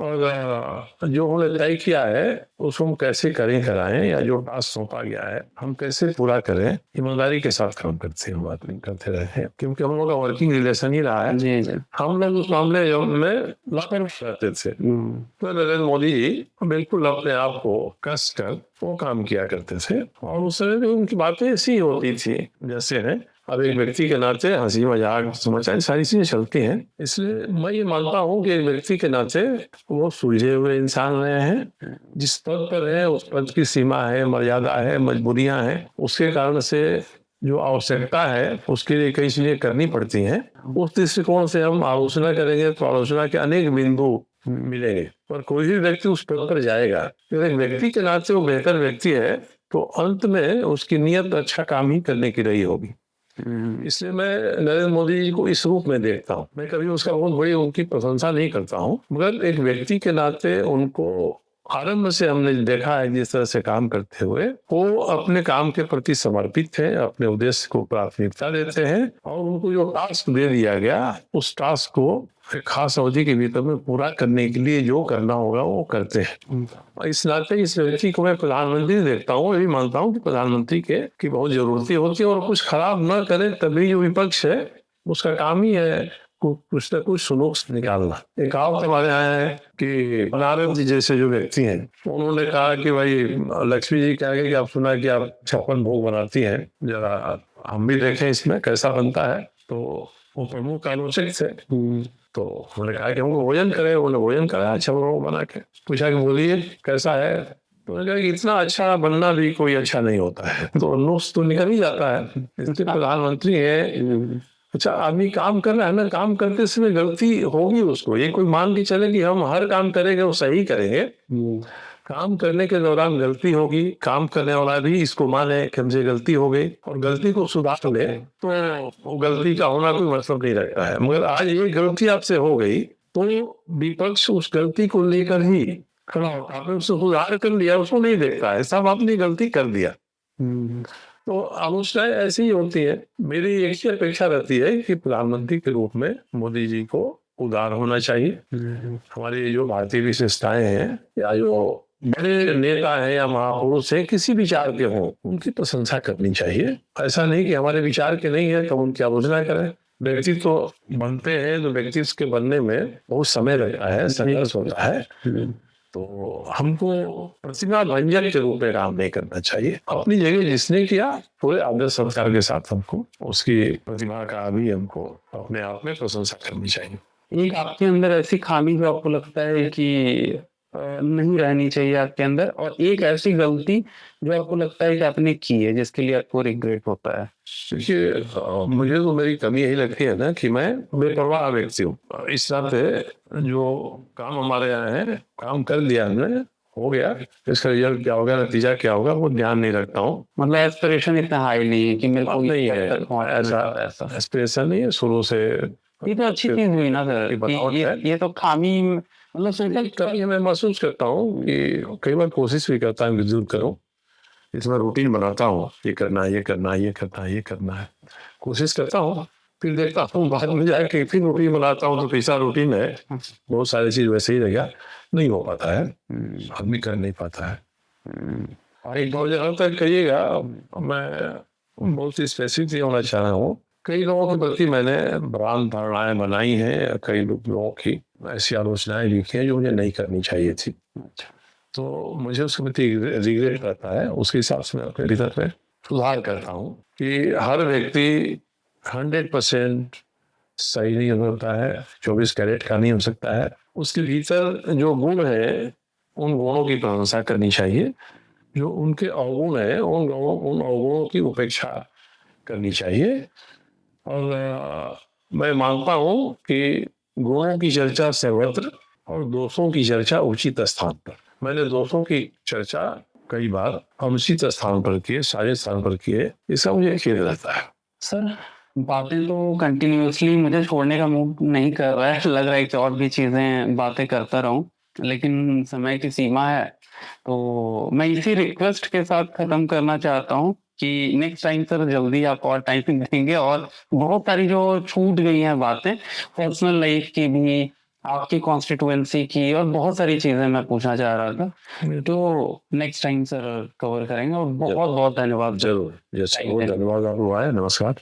और जो उन्होंने तय किया है उसको हम कैसे कराएं, या जो टास्क सौंपा गया है हम कैसे पूरा करें, ईमानदारी के साथ काम करते रहे हैं। क्योंकि हम लोग का वर्किंग रिलेशन ही रहा है। जी। हम लोग उस मामले में लापरवाह रहते थे। तो नरेंद्र मोदी जी बिल्कुल अपने आप को कस कर वो काम किया करते थे, और उस समय उनकी बातें ऐसी होती थी जैसे है। अब एक व्यक्ति के नाते हंसी मजाक समाचार सारी चीजें चलती हैं, इसलिए मैं ये मानता हूँ कि एक व्यक्ति के नाते वो सुलझे हुए इंसान रहे हैं। जिस पद पर है उस पद की सीमा है, मर्यादा है, मजबूरियां हैं, उसके कारण से जो आवश्यकता है उसके लिए कई चीजें करनी पड़ती हैं। उस दृष्टिकोण से हम आलोचना करेंगे तो आलोचना के अनेक बिंदु मिलेंगे, पर कोई भी व्यक्ति उस पद पर जाएगा तो एक व्यक्ति के नाते वो बेहतर व्यक्ति है, तो अंत में उसकी नीयत अच्छा काम ही करने की रही होगी। इसलिए मैं नरेंद्र मोदी जी को इस रूप में देखता हूँ। मैं कभी उसका बहुत बड़ी उनकी प्रशंसा नहीं करता हूँ, मगर एक व्यक्ति के नाते उनको आरंभ से हमने देखा है जिस तरह से काम करते हुए वो अपने काम के प्रति समर्पित है, अपने उद्देश्य को प्राथमिकता देते हैं और उनको जो टास्क दे दिया गया उस टास्क को एक खास अवधि के भीतर में पूरा करने के लिए जो करना होगा वो करते हैं। इस नाते इस व्यक्ति को मैं प्रधानमंत्री देखता हूँ, ये भी मानता हूँ कि प्रधानमंत्री के की बहुत जरूरत होती है और कुछ खराब न करे तभी जो विपक्ष है उसका काम ही है कुछ न कुछ नुक्स निकालना। एक कहावत हमारे यहाँ है कि नारद जी जैसे जो व्यक्ति हैं उन्होंने कहा कि भाई लक्ष्मी जी कह गए कि आप सुना कि आप 56 भोग बनाती हैं, जरा हम भी देखें इसमें कैसा बनता है। तो वो प्रमुख आलोचक थे, तो उन्होंने कहा कि हमको भोजन करें, उन्होंने भोजन कराया 56 भोग बना के, पूछा कि बोलिए कैसा है, तो उन्होंने कहा कि इतना अच्छा बनना भी कोई अच्छा नहीं होता है, तो नुक्स तो निकल ही जाता है। इसके प्रधानमंत्री है, अच्छा आदमी काम कर रहा है ना, काम करते समय गलती होगी उसको, ये कोई मान के चले कि हम हर काम करेंगे वो सही करेंगे, काम करने के दौरान गलती होगी, काम करने वाला भी इसको माने कि हमसे गलती हो गई और गलती को सुधार ले तो वो गलती का होना कोई मतलब नहीं रहता है। मगर आज ये गलती आपसे हो गई तो विपक्ष उस गलती को लेकर ही खड़ा होता है, उसको सुधार कर लिया उसको नहीं देखता है, सब आपने गलती कर दिया। तो आलोचनाएं ऐसी ही होती है। मेरी एक ही अपेक्षा रहती है कि प्रधानमंत्री के रूप में मोदी जी को उदार होना चाहिए। हमारी जो भारतीय विशेषताएं हैं या जो बड़े नेता हैं या महापुरुष हैं किसी विचार के हों उनकी प्रशंसा करनी चाहिए। ऐसा नहीं कि हमारे विचार के नहीं है तो उनकी आलोचना करें। व्यक्तित्व तो बनते हैं तो व्यक्तित्व के बनने में बहुत समय लगता है, संघर्ष होता है, तो हमको प्रतिभा भंजन के रूप में काम नहीं करना चाहिए। अपनी जगह जिसने किया पूरे आदर संस्कार के साथ हमको उसकी प्रतिभा का भी हमको अपने आप में प्रशंसा करनी चाहिए। एक आपके अंदर ऐसी खामी जो आपको लगता है कि नहीं रहनी चाहिए आपके अंदर, और एक ऐसी गलती जो आपको लगता है कि आपने की है जिसके लिए आपको रिग्रेट होता है? देखिए मुझे तो मेरी कमी यही लगती है ना कि मैं बेपरवाह व्यक्ति हूँ। इस तरह से जो काम हमारे यहाँ है काम कर दिया हमने, हो गया, इसका रिजल्ट क्या होगा, नतीजा क्या होगा वो ध्यान नहीं रखता हूँ। मतलब एस्पिरेशन इतना हाई नहीं है कि मेरे को नहीं है ऐसा एस्पिरेशन नहीं है शुरू से। ये तो अच्छी चीज हुई ना सर कि ये तो खामी मतलब कभी मैं महसूस करता हूँ कि कई बार कोशिश भी करता हूँ कि जरूर करूँ, इसमें रूटीन बनाता हूँ, ये करना है ये करना है ये करना है ये करना है, कोशिश करता हूँ, फिर देखता हूँ बाद में जाके फिर रूटीन बनाता हूँ तो कैसा रूटीन है, बहुत सारी चीज वैसे ही रहेगा, नहीं हो पाता है, आदमी कर नहीं पाता है। और एक बहुत जगह तक कहिएगा, मैं बहुत ही स्पेसिफिक होना चाह रहा हूँ। कई लोगों के प्रति मैंने भ्रांत धारणाएं बनाई हैं, कई लोगों की ऐसी आलोचनाएं लिखी हैं जो मुझे नहीं करनी चाहिए थी, तो मुझे उसके प्रति रिग्रेट रहता है। उसके हिसाब से मैं अपने भीतर में सुधार करता हूँ कि हर व्यक्ति 100% सही नहीं होता है, 24 कैरेट का नहीं हो सकता है। उसके भीतर जो गुण है उन गुणों की प्रशंसा करनी चाहिए, जो उनके अवगुण है उन अवगुणों की उपेक्षा करनी चाहिए। और मैं मानता हूँ कि गुणों की चर्चा सर्वत्र और दोषों की चर्चा उचित स्थान पर। मैंने दोषों की चर्चा कई बार अनुचित स्थान पर किए, सारे स्थान पर किए, इसका मुझे खेद रहता है। सर बातें तो कंटिन्यूअसली मुझे छोड़ने का मूड नहीं कर रहा है, लग रहा है कि और भी चीजें बातें करता रहूं, लेकिन समय की सीमा है, तो मैं इसी रिक्वेस्ट के साथ खत्म करना चाहता हूं कि नेक्स्ट टाइम सर जल्दी आप और टाइम देंगे, और बहुत सारी जो छूट गई हैं बातें पर्सनल लाइफ की भी, आपकी कॉन्स्टिट्यूएंसी की, और बहुत सारी चीजें मैं पूछना चाह रहा था, तो नेक्स्ट टाइम सर कवर करेंगे। और बहुत बहुत धन्यवाद। जरूर, बहुत धन्यवाद आपको आए, नमस्कार।